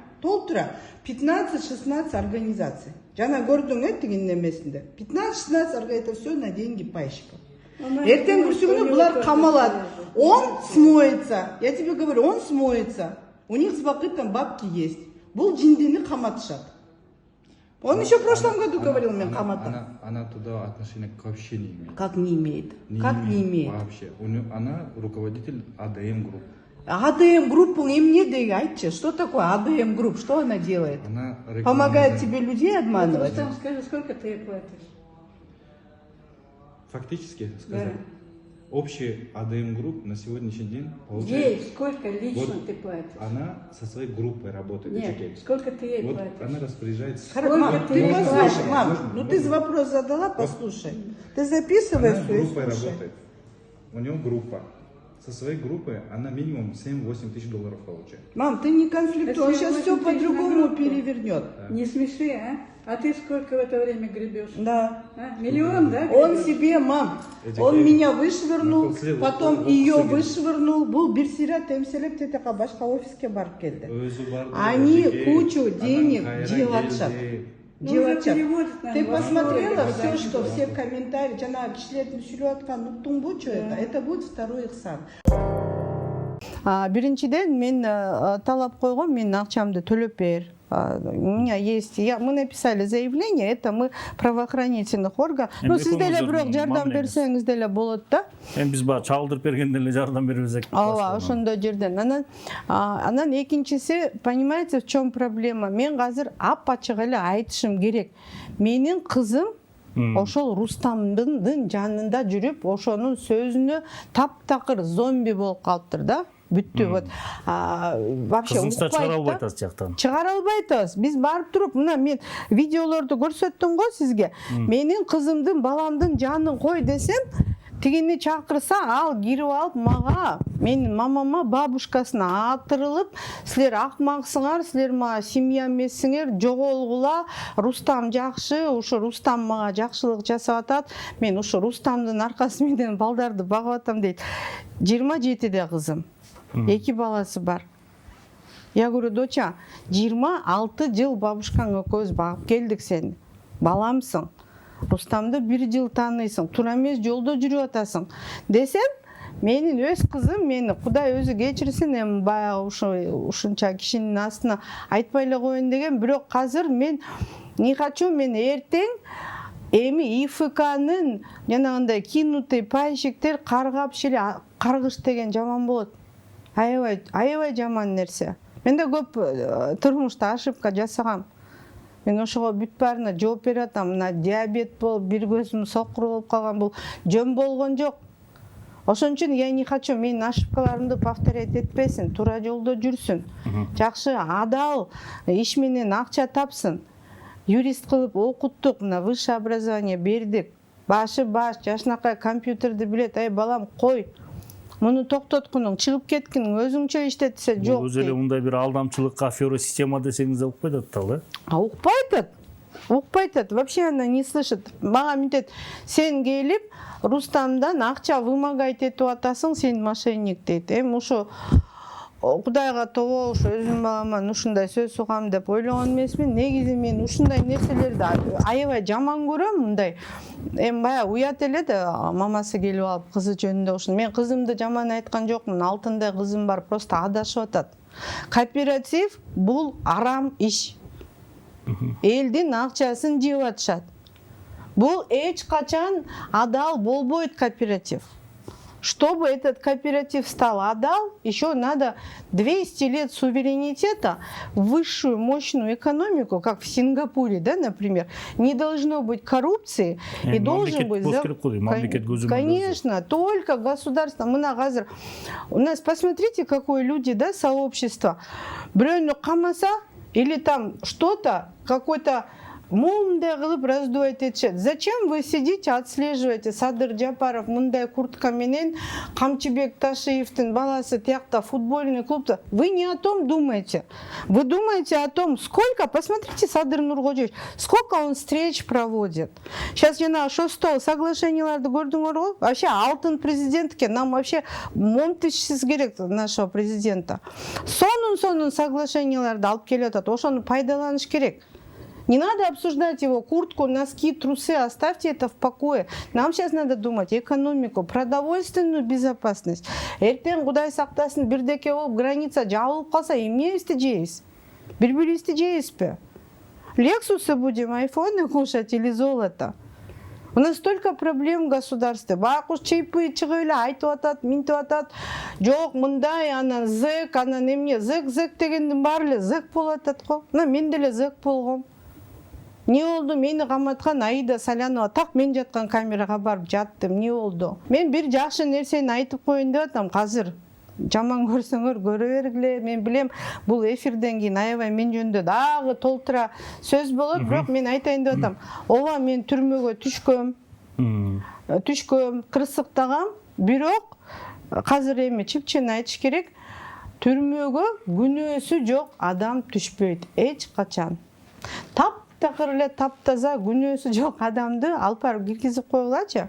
15-16 организаций. Жана көрдүң деген немесинде. 15-16 организаций, это все на деньги пайщиков. Эртең күрсүгүнү булар камалат. Он смоется, я тебе говорю, он смоется. У них с Бакытом бабки есть. Бул жиндини каматышат. Он еще в прошлом году говорил мне камата. Она туда отношения вообще не имеет. Как не имеет? Как не имеет? Вообще. Она руководитель АДМ групп. АДМ группу мне айтче. Что такое АДМ групп? Что она делает? Она помогает тебе людей обманывать? Скажи, сколько ты ей платишь? Фактически сказать. Общий АДМ групп на сегодняшний день получает... Ей сколько лично Вот ты платишь? Она со своей группой работает. Нет, Джеке. сколько ты ей Вот платишь? она распоряжается... Сколько Мам, ты ты ей послушай, платишь? мам, ну ты вопрос задала, послушай. Ты записывай Она все и группой слушай. работает. У нее группа. Со своей группой она минимум 7-8 тысяч долларов получает. Мам, ты не конфликтуй, он Это сейчас все 8 тысяч на по-другому группу. перевернет. Не смеши, а? А ты сколько в это время гребешь? Да. А? Миллион, да? Он гребешь? себе, мам, Эти он деньги. меня вышвырнул, Наколсили, потом вот ее кісі келді. вышвырнул, был бирсират темселеп тетека башка офиске барып келди. Өзі барды, Они Джеке, кучу она денег кайра делатшат. келді. Ну, Делатшат. уже переводит нам Ты в посмотрела Москву, все, да, что да. все комментарии, жана кишилердин сүйлөп аткан уктуң бу что это будет второй Ихсан. Биринчиден мен талап койгом, менин акчамды төлөп бер. У меня есть, мы написали заявление, это мы правоохранительных органов. Ну сиз деле бирок жардам берсеңиз деле болот да. Биз баягы чалдырып бергенде эле жардам беребиз экен. Ооба, ошондой жерден. Анан экинчиси, понимаете, в чем проблема? Мен азыр ап-ачык эле айтышым керек. Менин кызым ошол Рустамдын жанында жүрүп, ошонун сөзүнө таптакыр зомби болуп калыптыр да. Бүттү вот. Вообще Кызыңызды чыгара албай атасыз жактан. Чыгара албай атабыз. Биз барып туруп, мына мен видеолорду көрсөттүм го сизге. Менин кызымдын, баламдын жанын кой десем, тигини чакырса, ал кирип алып мага, менин мамама бабушкасына атырылып, силер акмаксыңар, силер мага семья эмессиңер, жоголгула, Рустам жакшы, ушу Рустам мага жакшылык жасап атат. Мен ушу Рустамдын аркасы менен балдарды багып атам дейт. 27-де кызым. 2 баласы бар. Я говорю, доча, 26 жыл бабушкаң экөөбүз багып келдик сени. Баламсың. Рустамды 1 жыл тааныйсың. Туура эмес жолдо жүрүп атасың. Десем, менин өз кызым, мени Кудай өзү кечирсин, эми баягы ушунча кишинин астына айтпай эле коеюн деген, бирок азыр мен не хочу, мен эртең эми ИФКнын жанагындай кинутый пайщиктер каргап шеле каргыш деген жаман болот. Аябай жаман нерсе. Мен да көп турмушта ошибка жасагам. Мен ошого бүт баарына жооп бере атам. Мына диабет болуп, бир көзүм сокур болуп калган, бул жөн болгон жок. Ошон үчүн я не хочу, менин ошибкаларымды повторять этпесин, туура жолдо жүрсүн. Жакшы, адал иш менен акча тапсын. Юрист кылып окуттук, мына высшее образование бердик. Башы баш, жашынакай компьютерди билет. Ай балам, кой. Муну токтоткунуң, чыгып кеткиниң, өзүңчө иштетсе жок. Бул өзү эле мындай бир алдамчылыкка, афера система десеңиз да укпай атат да. Укпай атат. Укпай атат. Вообще она не слышит. Мага мынтет, сен келип Рустамдан акча вымогать этип атасың, сен мошенник дейт. Эми ушу Кудайга тобо ушу өзүм баламан ушундай сөз угам деп ойлогон эмесмин. Негизи мен ушундай нерселерди аябай жаман көрөм, мындай. Эми баягы уят эле да мамасы келип алып кызы жөнүндө ушун. Мен кызымды жаман айткан жокмун. Алтындай кызым бар, просто адашып атат. Кооператив бул арам иш. Элдин акчасын жеп атышат. Бул эч качан адал болбойт кооператив. Чтобы этот кооператив стал адал, еще надо 200 лет суверенитета, высшую мощную экономику, как в Сингапуре, да, например. Не должно быть коррупции и должен быть... Конечно, только государство. У нас, посмотрите, какое люди, да, сообщество. Брённу камаса или там что-то, какой-то мындай кылып раздувать этишет. Зачем вы сидите, отслеживаете? Садыр Жапаров мындай куртка менен, Камчыбек Ташиевдин баласы тиякта футбольный клубда. Вы не о том думаете. Вы думаете о том, сколько, посмотрите, Садыр Нуркожоевич, сколько он встреч проводит. Сейчас жана шостол соглашенияларды көрдүңөр го? Вообще алтын президентке нам вообще монтышсыз керек нашего президента. Сонун соглашенияларды алып келип атат. Ошону пайдаланыш керек. Не надо обсуждать его куртку, носки, трусы, оставьте это в покое. Нам сейчас надо думать экономику, продовольственную безопасность. Эртең Кудай сактасын бирдеке болуп граница жабылып калса эмне жейбиз? Бири-бирибизди жейбизби? Лексусы будем, айфоны кушать или золото? У нас столько проблем в государстве. Бакуш чейпы чыгып эле айтып атат, минтип атат. Жок, мындай, анан зэк, анан эмне, зэк дегендин баары эле зэк болуп атат го. Мына мен деле зэк болгом. Не болду? Мени каматкан Аида Салянова так мен жаткан камерага барып жаттым. Не болду? Мен бир жакшы нерсени айтып коеюн деп атам азыр. Жаман көрсөңөр көрө бергиле. Мен билем, бул эфирден кийин аябай мен жөнүндө дагы толтура сөз болот, бирок мен айтайын деп атам. Ооба, мен түрмөгө түшкөм, кырсыктагам, бирок азыр эми чыпчын айтыш керек, түрмөгө күнөөсү жок адам түшпөйт эч качан. Таптакыр эле таптаза күнөөсү жок адамды алып барып киргизип койгулачы.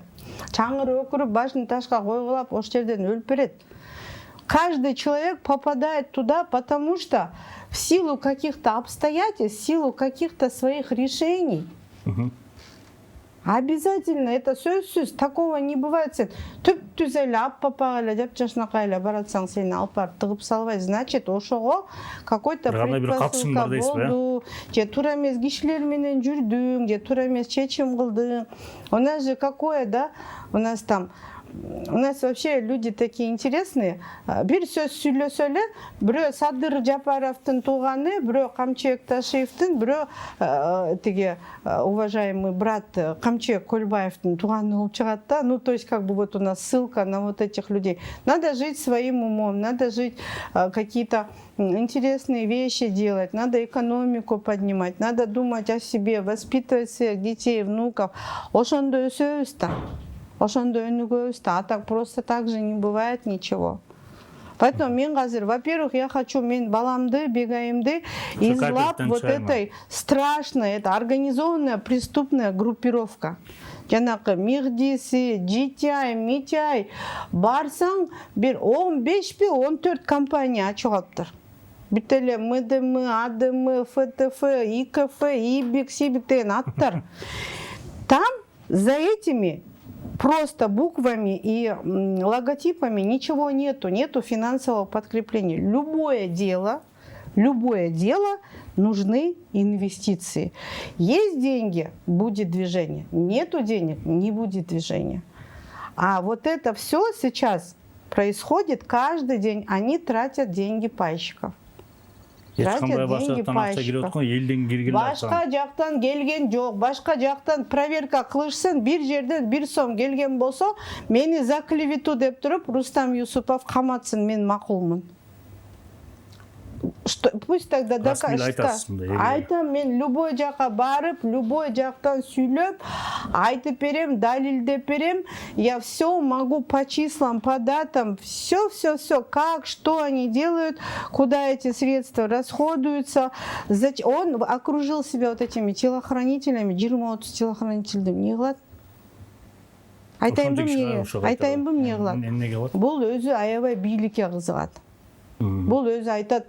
Чаңыры өкүрүп, башын ташка койгулап, ош жерден өлүп берет. Каждый человек попадает туда, потому что в силу каких-то обстоятельств, в силу каких-то своих решений. Обязательно, это сөзсүз, такого не бывает. Сен түп-түз эле аппапак эле жап-жашнакай эле баратсаң, сени алып барып тыгып салбайт. Значит, ошого какой-то предпосылка болду, же туура эмес кишилер менен жүрдүң, же туура эмес чечим кылдың. У нас же какое, да? У нас вообще люди такие интересные. Бир сөз сүйлөсө эле, бирөө Садыр Жапаровдун тууганы, бирөө Камчыбек Ташиевдин, бирөө тиги уважаемый брат Камчыбек Көлбаевдин тууганы болуп чыгат да. Ну, то есть, как бы вот у нас ссылка на вот этих людей. Надо жить своим умом, надо жить какие-то интересные вещи делать, надо экономику поднимать, надо думать о себе, воспитывать своих детей, внуков. Ошондо өсөбүз да. Ошондо өнүгөбүз да, а так просто так же не бывает ничего. Поэтому мен азыр, во-первых, я хочу мен баламды, бегайымды излап вот этой страшной, это организованная преступная группировка. Жанакы Михдиси, Житяй, Митяй, барсаң, бир 15-14 компания ачып алыптыр. Бүт эле МДМ, АДМ, ФТФ, ИКФ, ИБИК, СИБИК деген аттар. Там за этими просто буквами и логотипами ничего нету, нету финансового подкрепления. Любое дело нужны инвестиции. Есть деньги, будет движение. Нету денег, не будет движения. А вот это все сейчас происходит каждый день. Они тратят деньги пайщиков. Башка жактан келген жок, башка жактан проверка кылышсын, бир жерден 1 сом келген болсо, мени за клевету деп туруп Рустам Юсупов каматсын, мен макулмун. Пусть тогда докажет. Айтам, мен любой жака барып, любой жактан сүйлөп, айтып берем, далилдеп берем. Я все могу по числам, по датам, все, как, что они делают, куда эти средства расходуются. Он окружил себя вот этими телохранителями, 20-30 телохранителдер не кылат. Айтайынбы эмне кылат? Бул өзү аябай бийликке кызыгат. Бул өзү айтат,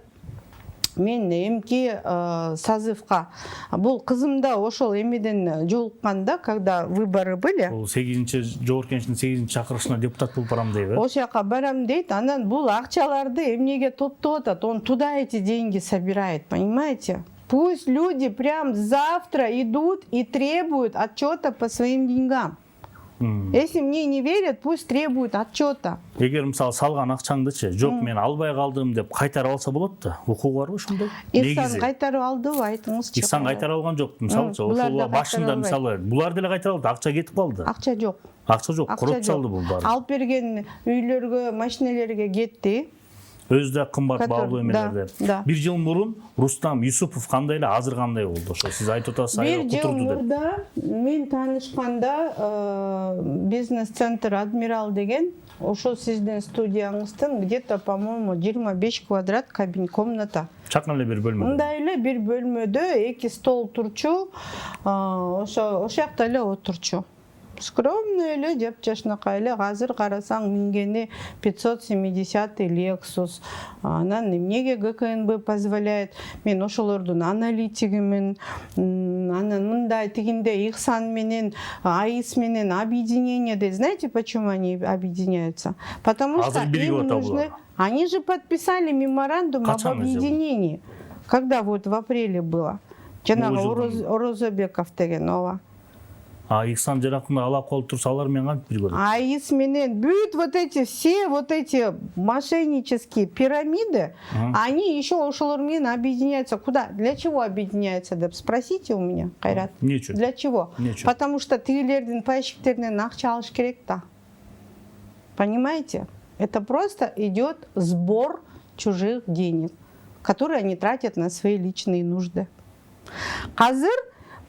мен эмки созывка, бул кызымда ошол эмеден жолукканда, когда выборы были. Бул 8-чи жогорку кеңештин 8-чи чакырышына депутат болуп барам дейби. Ошол жака барам дейт, анан бул акчаларды эмнеге топтоп атат? Он туда эти деньги собирает, понимаете? Пусть люди прям завтра идут и требуют отчета по своим деньгам. Если мне не верят, пусть требуют отчета. Эгер мисалы салган акчаңдычы, жок мен албай калдым деп кайтарып алса болот да. Укугу барбы ошондой? Ихсан кайтарып алдыбы, айтыңызчы. Ихсан кайтарып алган жок. Мисалы, ошол башында мисалы булар деле кайтарып алды, акча кетип калды. Акча жок. Акча жок, куруп салды бул баары. Алып берген үйлөргө, машинелерге кетти. Өзү да кымбат баалуу эмелерде. Бир жыл мурун Рустам Юсупов кандай эле, азыр кандай болду? Ошо сиз айтып атасыз, аябай кутурду деп. Бир жыл мурда мен таанышканда бизнес-центр Адмирал деген, ошо сиздин студияңыздын где-то, по-моему, 25 квадрат комната. Чакын эле бир бөлмөдө. Мындай эле бир бөлмөдө 2 стол турчу, ошо жакта эле отурчу. Скромно эле, жап-жашнакай эле, азыр карасаң мингени 570-й Lexus. Анан эмнеге ГКНБ позволяет? Мен ошолордун аналитигимин, анан мындай тигинде Ихсан менен, АИС менен объединение дейт. Знаете, почему они объединяются? Потому что им нужны... Они же подписали меморандум об объединении. Когда вот в апреле было? Жанагы Орозобеков деген ооба. А Ихсан жаракында ала кол турса алар менен кантип бирге көрөт? АИС менен бүт вот эти все вот эти мошеннические пирамиды, они еще ошолор менен объединяются. Куда? Для чего объединяются? Деп спросите у меня, Кайрат. Нече? Для чего? Нече? Потому что тигилердин пайщиктеринен акча алыш керек да. Понимаете? Это просто идет сбор чужих денег, которые они тратят на свои личные нужды. Казыр,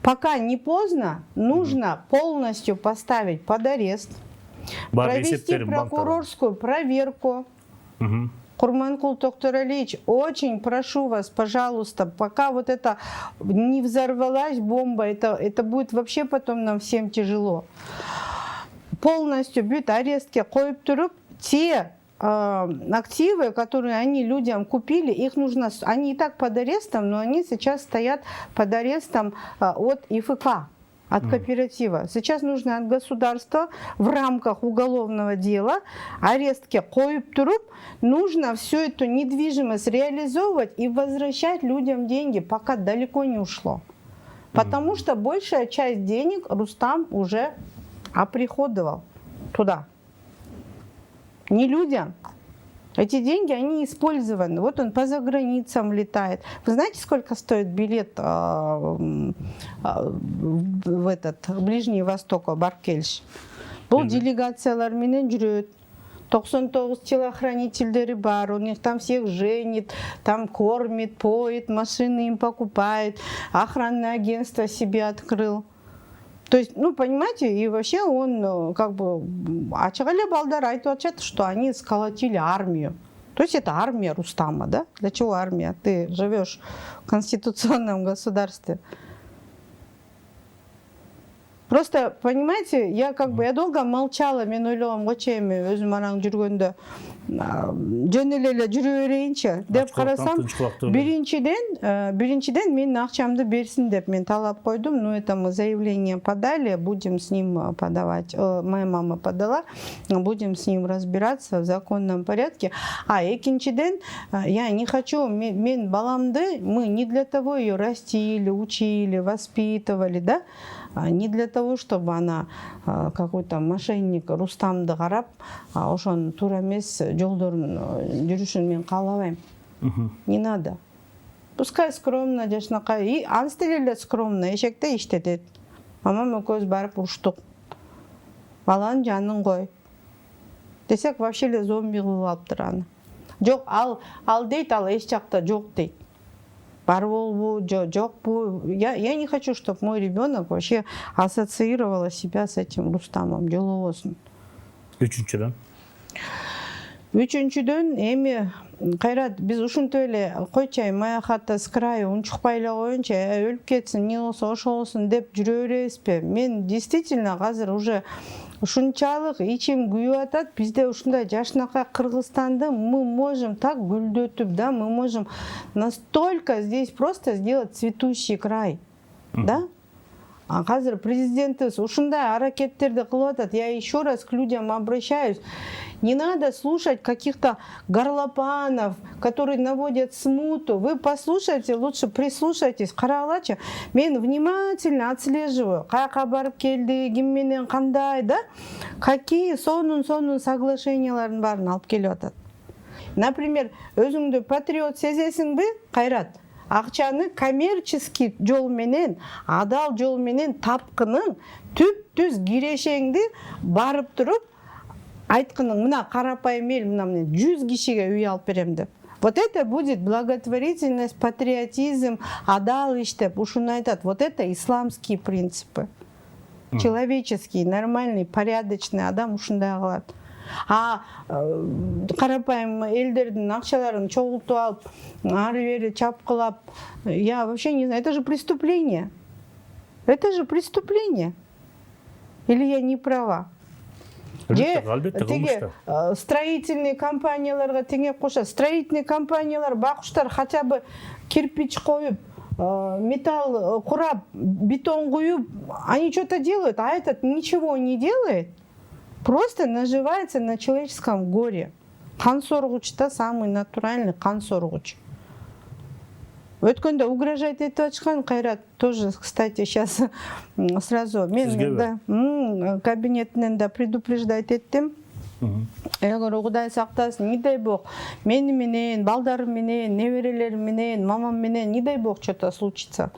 пока не поздно, нужно полностью поставить под арест, провести прокурорскую проверку. Курманкул Токторалич, очень прошу вас, пожалуйста, пока вот это не взорвалась бомба, это будет вообще потом нам всем тяжело. Полностью будет арестке коюп туруп, те активы, которые они людям купили, их нужно, они и так под арестом, но они сейчас стоят под арестом от ИФК, от кооператива. Сейчас нужно от государства в рамках уголовного дела арестке коюп туруп, нужно всю эту недвижимость реализовывать и возвращать людям деньги, пока далеко не ушло. Потому что большая часть денег Рустам уже оприходовал туда. Не людям. Эти деньги, они использованы. Вот он по заграницам летает. Вы знаете, сколько стоит билет в этот Ближний Восток, Баркельш? Бұл делегациялар менен жүрөт. 99 телохранительдери бар, у них там всех женит, там кормит, поет, машины им покупает, охранное агентство себе открыл. То есть, ну, понимаете, и вообще он как бы... Ачагаля Балдар айтып, что они сколотили армию. То есть это армия Рустама, да? Для чего армия? Ты живешь в конституционном государстве. Просто, понимаете, я долго молчала, мен ойлогом кочеми өзүм араң жүргөндө жөн эле жүрө берейинчи деп карасам, биринчиден менин акчамды берсин деп мен талап койдум. Ну, это мы заявление подали, будем с ним подавать. Моя мама подала, будем с ним разбираться в законном порядке. А экинчиден, я не хочу, мен баламды, мы не для того ее растили, учили, воспитывали, да? Не для того, чтобы она какой-то мошенник Рустамды карап, ошон туура эмес жолдорун жүрүшүн мен каалабайм. Не надо. Пускай скромно жашнакай, и анстел эле скромно эшекте иштетет. Мамам экөөбүз барып уруштук. Баланын жанын кой. Десек вообще эле зомби кылып алыптыр аны. Жок, ал дейт, ал эч жакта жок дейт. Бар болбу, жокпу. Я не хочу, чтобы мой ребенок вообще ассоциировала себя с этим Рустамом. Жолобосун. Үчүнчүдөн эми Кайрат, биз ушинтип эле койчай мая хата с краю унчукпай эле коеюнчу, өлүп кетсин, не болсо ошо болсун деп жүрө беребизби? Мен действительно азыр уже ушунчалык ичим күйүп атат. Бизде ушундай жашнакай Кыргызстанды мы можем так гүлдөтүп, да, мы можем настолько здесь просто сделать цветущий край, да? А азыр президентибиз ушундай аракеттерди кылып атат. Я еще раз к людям обращаюсь. Не надо слушать каких-то горлопанов, которые наводят смуту. Вы послушайте, лучше прислушайтесь. Каралачы, мен внимательно отслеживаю. Каяка барып келди, ким менен кандай, да? Какие сонун соглашенияларын барын алып келип атат. Например, өзүңдү патриот сезесиңби, Кайрат? Акчаны коммерческий жол менен, адал жол менен тапкының түп-түз кирешеңди барып туруп айткының, мына карапайым эл, мына 100 кишиге үй алып берем деп. Вот это будет благотворительность, патриотизм, адал иш деп ушуну айтат. Вот это исламские принципы. Человеческий, нормальный, порядочный адам ушундай кылат. А карапайым элдердин акчаларын чогултуп алып, ары бери чапкылап, я вообще не знаю, это же преступление. Это же преступление. Или я не права? Строительный компанияларга теңеп кошот. Строительный компаниялар, бакуштар хотя бы кирпич коюп, металл курап, бетон куюп, они что-то делают, а этот ничего не делает. Просто наживается на человеческом горе. Кан соргуч, да, самый натуральный кан соргуч. Өткенде угрожать етіп жатқан Қайрат тоже, кстати, сейчас сразу мен да, кабинетінен да предупреждать еттім. Егер Құдай сақтасын, не дай бог, мені менен, балдарым менен, неберелерім менен, мамам менен, не дай бог что-то случится.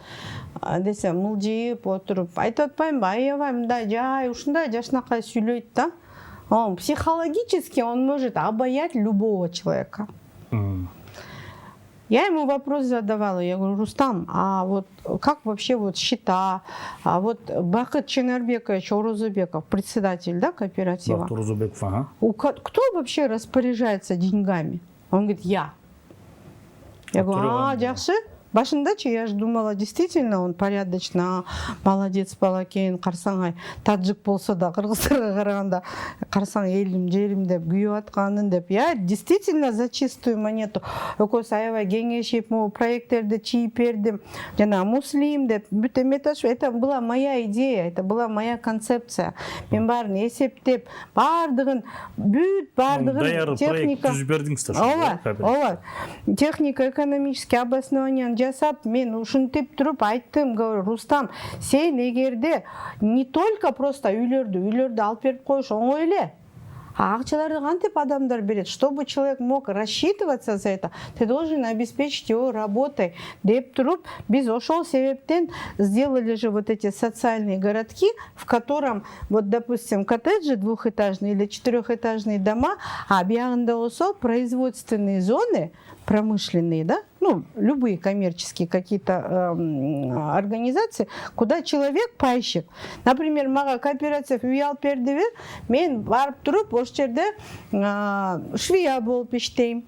Десем, мылжиып отырып, айтып атпаймын ба, аябай мындай жай, ушундай жашынакай сүйлөйт да. Он психологически он может обаять любого человека. Я ему вопрос задавала, я говорю, Рустам, а вот как вообще вот счета, а вот Бакыт Ченарбекович Орозубеков, председатель, да, кооператива? Бакыт Орозубеков, ага. Кто вообще распоряжается деньгами? Он говорит, я. Я говорю, жақсы. Башындачы я же думала, действительно он порядочно, молодец балакейин, қарсаңай, таджик болса да, қырғыздарға қарағанда, қарсаң елім, жерім деп, күйіп атқанын деп. Я действительно за чистую монету. Өкөс аябай кеңешип, проекттерді чиіп бердім, жана муслим деп, бүтеметаш. Это была моя идея, это была моя концепция. Мен барын есептеп, бардығын, бардығын техника. Ола, технико-экономический обоснование жасап, мен ушинтип туруп айттым, говорю, Рустам, сен эгерде не только просто үйлөрдү алып берип коюш оңой эле, а акчаларды кантип адамдар берет, чтобы человек мог рассчитываться за это, ты должен обеспечить его работой деп туруп, биз ошол себептен сделали же вот эти социальные городки, в котором, вот допустим, коттеджи двухэтажные или четырехэтажные дома, а биягында болсо производственные зоны, промышленные, да, ну, любые коммерческие какие-то организации, куда человек, пайщик, например, мага кооператив үй алып берди бер, мен барып туруп ошол жерде швея болуп иштейм.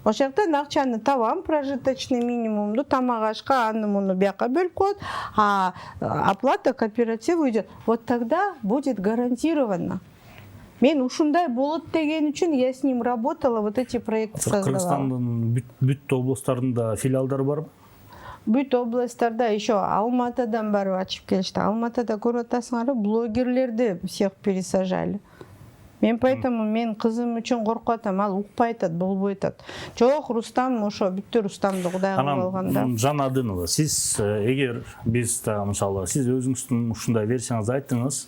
Ошол жактан акчаны табам, прожиточный минимумду, тамак ашка, аны муну бияка бөлүп коет, а оплата кооперативу идет. Вот тогда будет гарантированно. Мен ушундай болот деген үчүн я с ним работала, вот эти проекты создавала. Кыргызстандын бүт областарында филиалдар барбы? Бүт областарда еще Алматыдан барып ачып келишти. Алматыда көрүп атасыңар, блогерлерди всех пересажали. Мен поэтому мен кызым үчүн коркуп атам, ал укпай атат, болбой атат. Жок, Рустам ошо бүттү Рустамды Кудайга болгонда. Жана Адынова, сиз эгер биз мисалы сиз өзүңүздүн ушундай версияңызды айттыңыз,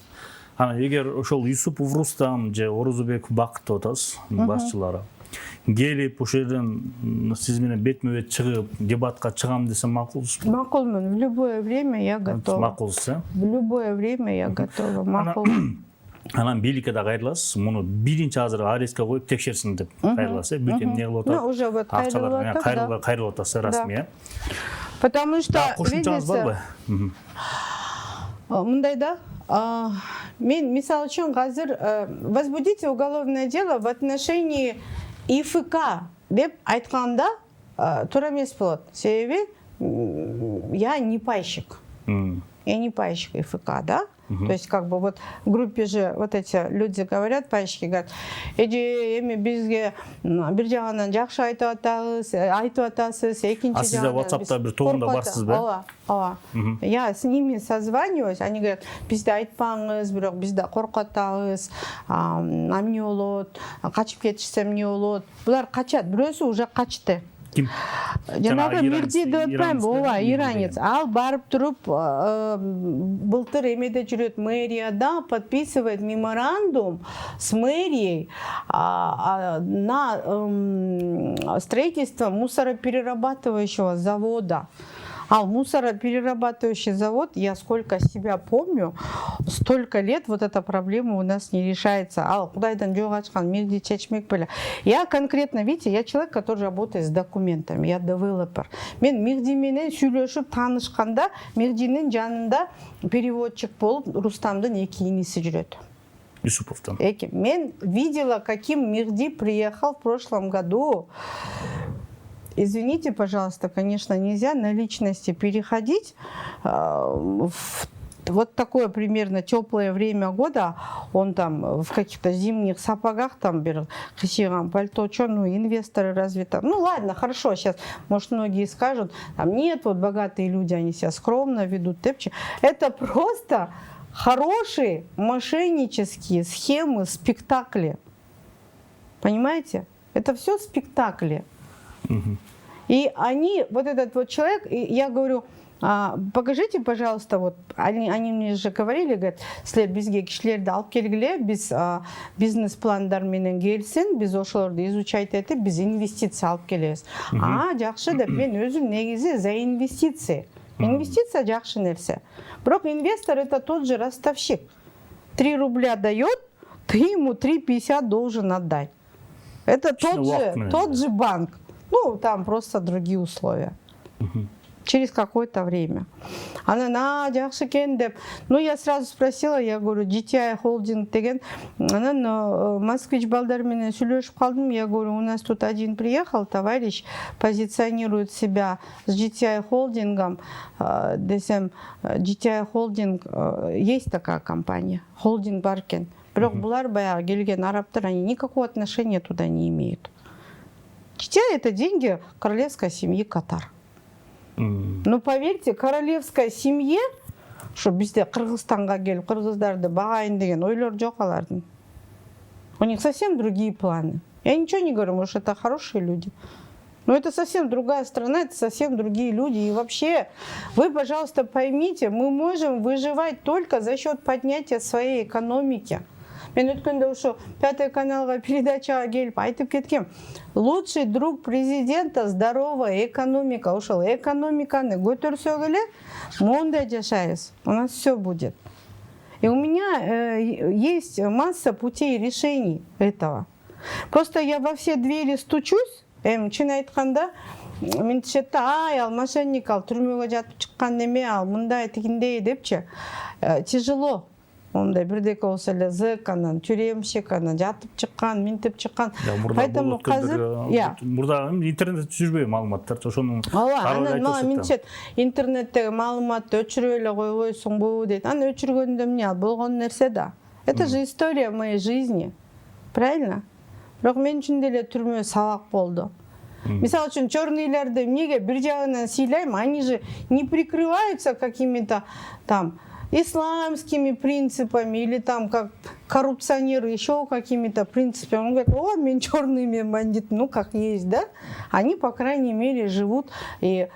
ана эгер ошол Юсупов Рустам же Орозубеков Бакыт деп атасыз, башчылары келип ошол жерден сиз менен бетме-бет чыгып дебатка чыгам десе макулсузбу? Макулмун, в любое время я готова. Макулсуз, э? В любое время я готова. Макул. Анан бийликке да кайрыласыз, муну биринчи азыр арестке коюп текшерсин деп кайрыласыз, бүтүн эмне кылып атат? Ну, уже вот кайрылып атасыз, расмий, э? Потому что, кошумчаңыз барбы? Мындай да, мен мисалы үчүн азыр возбудите уголовное дело в отношении ИФК деп айтканда туура эмес болот. Себеби я не пайщик. Я не пайщик ИФК, да? То есть как бы вот в группе же вот эти люди говорят, пайщики говорят, эже эми бизге бир жагынан жакшы айтып атасыз, экинчи жагынан. А сиз WhatsApp'та бир тобунда барсыз ба? Ооба. Я с ними созваниваюсь, они говорят, бизде айтпаңыз, бирок бизде коркуп атабыз, эмне болот, качып кетишсем эмне болот. Булар качат, бирөөсү уже качты. Ким? Жанагы Мирди деп атпайм, ооба, иранец. Ал барып туруп былтыр эмеде жүрөт, мэрияда подписывает меморандум с мэрией на строительство мусороперерабатывающего завода. А мусороперерабатывающий завод, я сколько себя помню, столько лет вот эта проблема у нас не решается. Ал Кудайдан жок ачкан Мирди Чечмек беле. Я конкретно, видите, я человек, который работает с документами, я девелопер. Мен Мирди менен сүйлөшүп таанышканда, Мирдинин жанында переводчик болуп Рустамдын эки иниси жүрөт. Юсуповтан. Мен видела, каким Мирди приехал в прошлом году. Извините, пожалуйста, конечно, нельзя на личности переходить. В вот такое примерно теплое время года, он там в каких-то зимних сапогах, там, кысыйган пальто, что, ну, инвесторы разве там, ну, ладно, хорошо, сейчас, может, многие скажут, там, нет, вот богатые люди, они себя скромно ведут, тэпчи. Это просто хорошие мошеннические схемы, спектакли. Понимаете? Это все спектакли. И они, вот этот вот человек, и я говорю, покажите, пожалуйста, вот они мне же говорили, говорят, силер бизге кишилерди алып келгиле, биз бизнес-пландар менен келсин, биз ошолорду изучать этип, биз инвестиция алып келебиз. Жакшы деп, мен өзүм негизи за инвестиции. Инвестиция жакшы нерсе. Бирок инвестор это тот же ростовщик. 3 рубля дает, ты ему 3,50 должен отдать. Это тот же банк. Ну, там просто другие условия. Через какое-то время. Она жақсы екен деп. Ну, я сразу спросила, я говорю, GTI холдинг деген. Москвич балдарменен сүйлөшүп калдым. Я говорю, у нас тут один приехал, товарищ, позиционирует себя с GTI холдингом. Десем, GTI холдинг, есть такая компания, холдинг Баркен. Бирок булар баягы келген арабтар, они никакого отношения туда не имеют. GTI это деньги королевской семьи Катар. Но поверьте, королевской семье, что бізде Кыргызстанга келип кыргыздарды багайын деген ойлор жок алардын. У них совсем другие планы. Я ничего не говорю, может, это хорошие люди. Но это совсем другая страна, это совсем другие люди. И вообще, вы, пожалуйста, поймите, мы можем выживать только за счет поднятия своей экономики. Мен өткенде ушу 5 каналга передачага келип айтып кеткем. Лучший друг президента здоровая экономика. Ошол экономиканы көтөрсөк эле мондай жашайбыз. У нас все будет. И у меня есть масса путей решений этого. Просто я во все двери стучусь, чын айтканда, мен тишетте, ал мошенник, ал түрмөгө жатып чыккан неме, ал мындай тигиндей депчи. Тяжело. Ондай бирдеке болсо эле зыканан, тюремщик анан жатып чыккан, минтип чыккан. Поэтому азыр мурда интернетте жүрбөй маалыматтар, ошонун анан мага минчет интернеттеги маалыматты өчүрүп эле койбойсуңбу дейт. Аны өчүргөндө эмне, болгон нерсе да. Это же история моей жизни. Правильно? Бирок мен үчүн деле түрмө сабак болду. Мисалы үчүн чёрныйларды эмнеге бир жагынан сыйлайм, они же не прикрываются какими-то там исламскими принципами или там как коррупционеры еще какими-то принципами. Он говорит, о, мен черный, мен бандит, ну как есть, да? Они, по крайней мере, живут и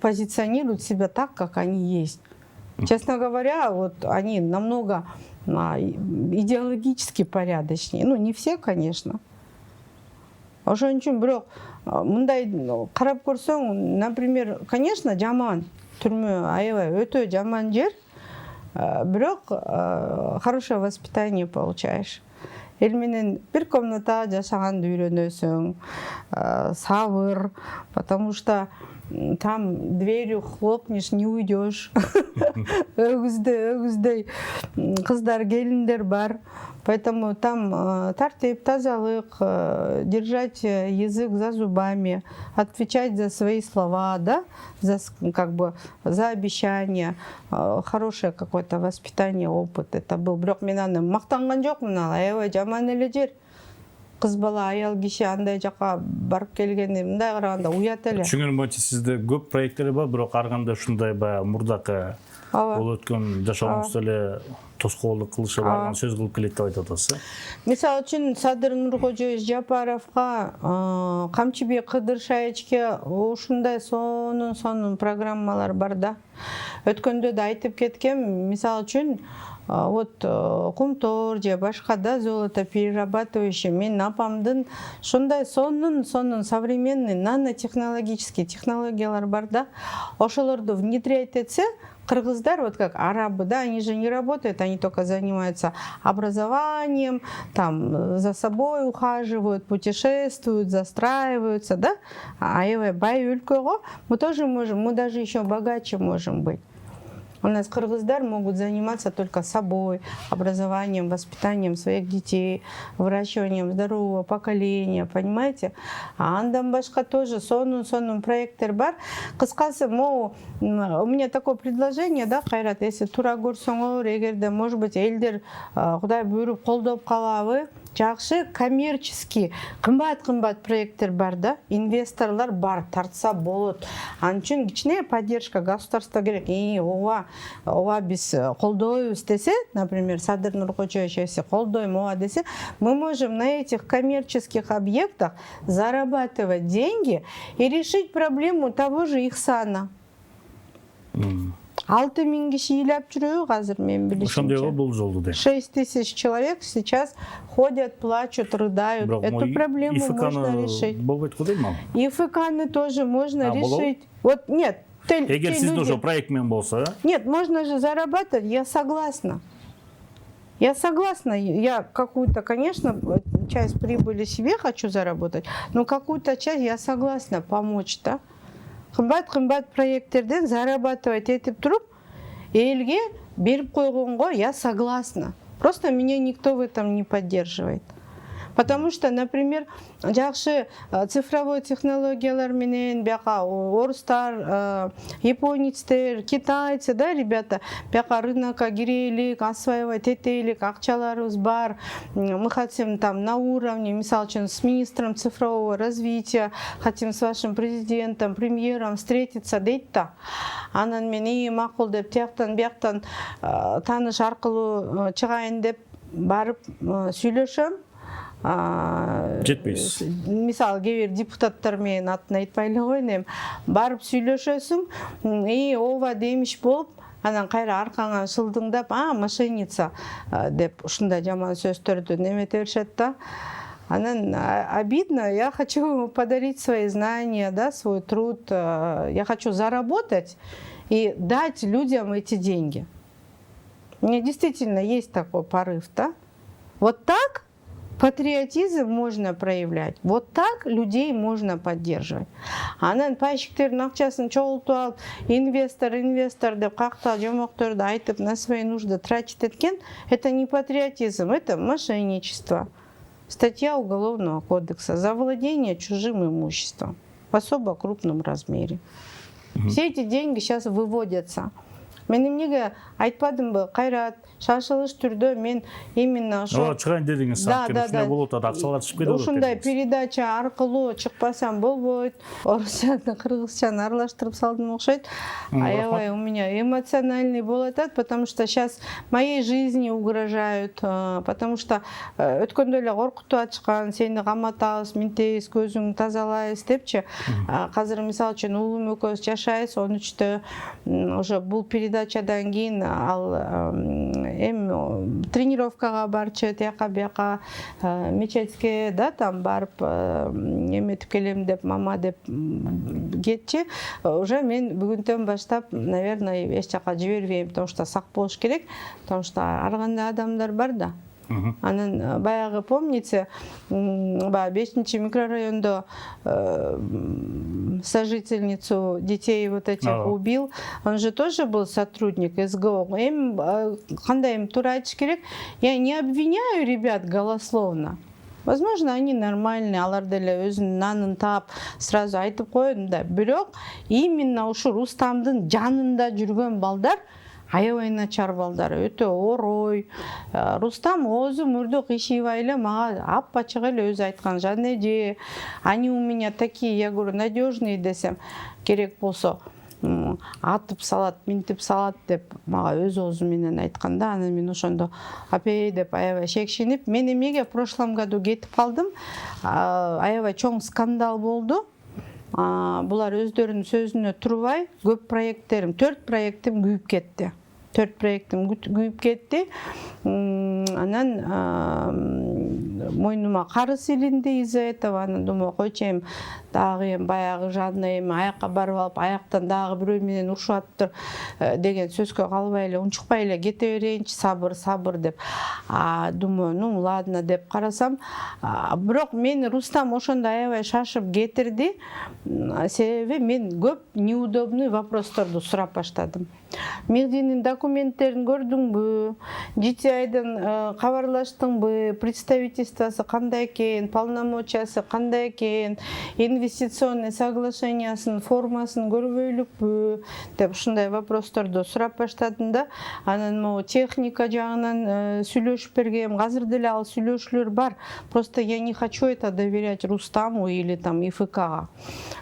позиционируют себя так, как они есть. Честно говоря, вот они намного идеологически порядочнее. Ну, не все, конечно. Ошон үчүн бирок мындай карап көрсөң, например, конечно, жаман. Түрмө аябай өтө жаман жер, бирок хорошее воспитание получаешь. Эл менен бир комната жашаганды үйрөнөсүң, сабыр, потому что там дверью хлопнешь, не уйдешь. Өгүздөй кыздар, келиндер бар. Поэтому там тартип, тазалык, держать язык за зубами, отвечать за свои слова, да, за, как бы, за обещания, хорошее какое-то воспитание, опыт. Это был. Бирок мен аны мактанган жокмун, аябай жаман эле жер. Кыз бала, аял киши андай жака барып келгенде мындай караганда уят эле. Түшүнгөнүм боюнча сизде көп проекттер бар, бирок ар кандай ушундай баягы мурдакы болуп өткөн жашооңузда эле тоскоолдук кылышып алган сөз кылып келет деп айтып атасыз. Мисалы үчүн Садыр Нуркожоевич Жапаровго, Камчыбек Кыдыршаевичке ушундай сонун программалар бар да. Өткөндө да айтып кеткем, мисалы үчүн вот Кумтор же башка да золотоперерабатывающий мен апамдын шундай сонун современный нанотехнологический технологиялар бар да. Ошолорду внедрять этсе, кыргыздар, вот как арабы, да, они же не работают, они только занимаются образованием, там за собой ухаживают, путешествуют, застраиваются, да. А бай өлкөгө мы тоже можем, мы даже еще богаче можем быть. У нас кыргыздар могут заниматься только собой, образованием, воспитанием своих детей, выращиванием здорового поколения, понимаете? А андан башка тоже сонун проекттер бар. Кыскасы, у меня такое предложение, да, Кайрат, если туура көрсөңөр, эгерде, может быть, элдер Кудай буйруп колдоп калабы, Жақсы коммерческий кымбат проекттер бар да, инвесторлар бар, тартса болот. Анын үчүн кичине поддержка государства керек. Ооба биз колдойбуз десе, например, Садыр Нуркочоевич колдойм ооба десе, мы можем на этих коммерческих объектах зарабатывать деньги и решить проблему того же Ихсана. 6000 киши ыйлап жүрөбү азыр мен Ошондой билишимче. бул жолду да. 6000 человек сейчас ходят, плачут, рыдают. Эту проблему можно решить. Болбойт го дейм ал. ИФК-ны тоже можно болот? решить. Вот нет. Эгер сизде ошо проект менен болсо, Нет, можно же зарабатывать, я согласна. Я согласна, я какую-то, конечно, часть прибыли себе хочу заработать, но какую-то часть я согласна помочь, да? Кымбат проекттерден зарабатывать этип туруп, элге берип койгонго я согласна. Просто меня никто в этом не поддерживает. Потому что, например, жакшы цифровой технологиялар менен бияка орустар, японецтер, китайцы, да, ребята, бияка рынокко кирелик, осваивать этейлик, акчаларыбыз бар. Мы хотим там на уровне, мисалы үчүн, с министром цифрового развития, хотим с вашим президентом, премьером встретиться дейт да. Анан мен макул деп тияктан бияктан тааныш аркылуу чыгайын деп барып сүйлөшөм. жетпейсиз. Мисалы кээ бир депутаттар менен атын айтпай эле коеюн, барып сүйлөшөсүң, ооба демиш болуп, анан кайра аркаңа шылдыңдап, мошенница деп ушундай жаман сөздөрдү немете беришет да. Анан обидно, я хочу подарить свои знания, да, свой труд, я хочу заработать и дать людям эти деньги. У меня действительно есть такой порыв, да. Вот так патриотизм можно проявлять. Вот так людей можно поддерживать. Анан пайщиктердин акчасын чогултуп алып, инвестор деп кактал жомокторду айтып на свои нужды тратить эткен, это не патриотизм, это мошенничество. Статья Уголовного кодекса за владение чужим имуществом в особо крупном размере. Все эти деньги сейчас выводятся. Мен эмнеге айтпадымбы, Кайрат, шашылыш түрдө мен именно ошо чыгайын дедиңиз, ушундай болуп атат, акчалар түшүп кетип атат. Ушундай передача аркылуу чыкпасам болбойт. Орусчаны, кыргызчаны аралаштырып салдым окшойт. Аябай у меня эмоциональный болуп атат, потому что сейчас моей жизни угрожают, потому что өткөндө эле коркутуп атышкан, сени каматабыз, минтебиз, көзүңдү тазалайбыз депчи. Азыр мисалы үчүн уулум экөөбүз жашайбыз 13-тө. Уже бул передачадан кийин ал тренировкага барчу, тияка бияка мечетке, да, там барып эметип келем деп, мама деп кетчи. Уже мен бүгүнтөн баштап, наверное, эч жака жибербейм, потому что сак болуш керек, потому что ар кандай адамдар бар да. Анан баягы, помните, 5-чи микрорайондо сожительницу детей вот этих убил. Он же тоже был сотрудник СГО. Кандай им туура айтыш керек? Я не обвиняю ребят голословно. Возможно, они нормальные, алар деле өзүнүн нанын таап сразу айтып коёдум да. Бирок именно ушу Рустамдын жанында жүргөн балдар аябай начар балдар, өтө орой. Рустам өзү мурдук ишибай эле мага апачык эле өзү айткан, Жанеже, они у меня такие, я говорю, надежные десем, керек болсо атып салат, минтип салат деп мага өз оозу менен айткан да. Анан мен ошондо апей деп аябай шекшинип, мен эмнеге в прошлом году кетип калдым, аябай чоң скандал болду. Булар өздөрүнүн сөзүнө турбай, көп проекттерим, 4 проектим күйүп кетти. 4 проектим күйүп кетти. Анан мойнума карыз илинди из-за этого. Анан думаю, койчу дагы баягы жанына аякка барып алып, аяктан дагы бирөө менен урушуп атыптыр деген сөзгө калбай эле, унчукпай эле кете берейинчи, сабыр деп. Думаю, ну ладно деп карасам, бирок мен Рустам ошондо аябай шашып кетирди. Себеби мен көп неудобный вопросторду сурап баштадым. Мехдинин документтерин көрдүңбү, GTI-дын кабарлаштыңбы, представительствосы кандай экен, полномочиясы кандай экен, инвестиционный соглашениясынын формасын көрбөйлүкпү деп ушундай вопросторду сурап баштадым да. Анан могу техника жагынан сүйлөшүп бергем. Азыр деле ал сүйлөшүүлөр бар. Просто я не хочу это доверять Рустаму или там ИФК-га.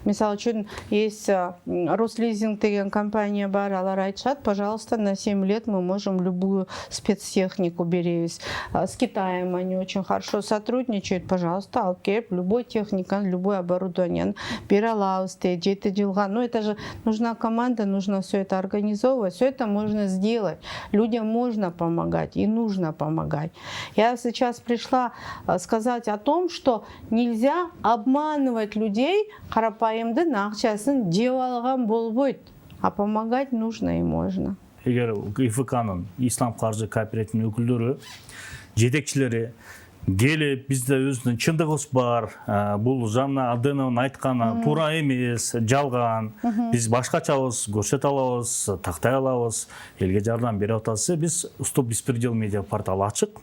Мисалы үчүн есть Рослизинг деген компания бар, алар айтышат, пожалуйста, на 7 лет мы можем любую спецтехнику беребиз. С Китаем они очень хорошо сотрудничают, пожалуйста, алып келип любой техниканы, любое оборудование бере алабыз дейт, 7 жылга. Но это же нужна команда, нужно все это организовывать, все это можно сделать. Людям можно помогать и нужно помогать. Я сейчас пришла сказать о том, что нельзя обманывать людей, карапайымдын акчасын жеп алган болбойт, а помогать нужно и можно. Эгер ИФК-нын Ислам каржы кооперативинин өкүлдөрү, жетекчилери келип бизде өзүнүн чындыгыбыз бар, бул Жанна Аденовдун айтканы туура эмес, жалган, биз башкачабыз, көрсөтө алабыз, тактай алабыз, элге жардам берип атасы, биз Стоп беспредел медиа порталы ачык.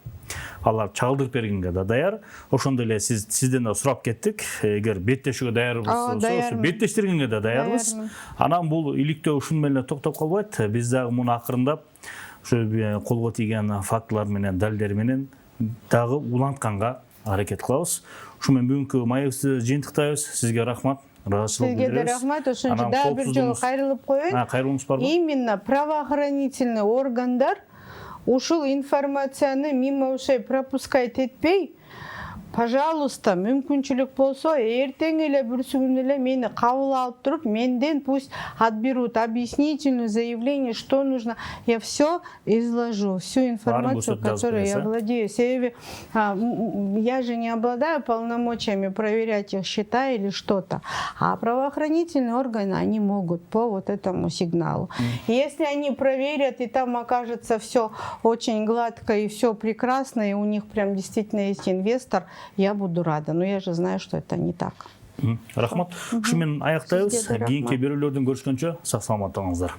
Алар чагылдырып бергенге да даяр. Ошондой эле сизден да сурап кеттик. Эгер беттешүүгө даярбыз, ошо беттештиргенге да даярбыз. Анан бул иликтөө ушун менен токтоп калбайт. Биз дагы муну акырындап ошо колго тийген фактылар менен, далилдер менен дагы улантканга аракет кылабыз. Ушу менен бүгүнкү маегибизди жыйынтыктайбыз. Сизге рахмат. Сизге да рахмат. Ошончо дагы бир жолу кайрылып коеюн. Кайрылуңуз барбы? Именно правоохранительный органдар ушул информацияны мимо ушей пропускать этпей, пожалуйста, мүмкүнчүлүк болсо, эртең эле бүрсүгүн эле мени кабыл алып туруп, менден пусть отберут объяснительное заявление, что нужно. Я все изложу, всю информацию, которую я владею. Себеби я же не обладаю полномочиями проверять их счета или что-то. А правоохранительные органы, они могут по вот этому сигналу. Если они проверят, и там окажется все очень гладко и все прекрасно, и у них прям действительно есть инвестор, я буду рада. Но я же знаю, что это не так. Рахмат. Ушу менен аяктайбыз. Кийинки берүүлөрдөн көрүшкөнчө сак саламат болуңуздар.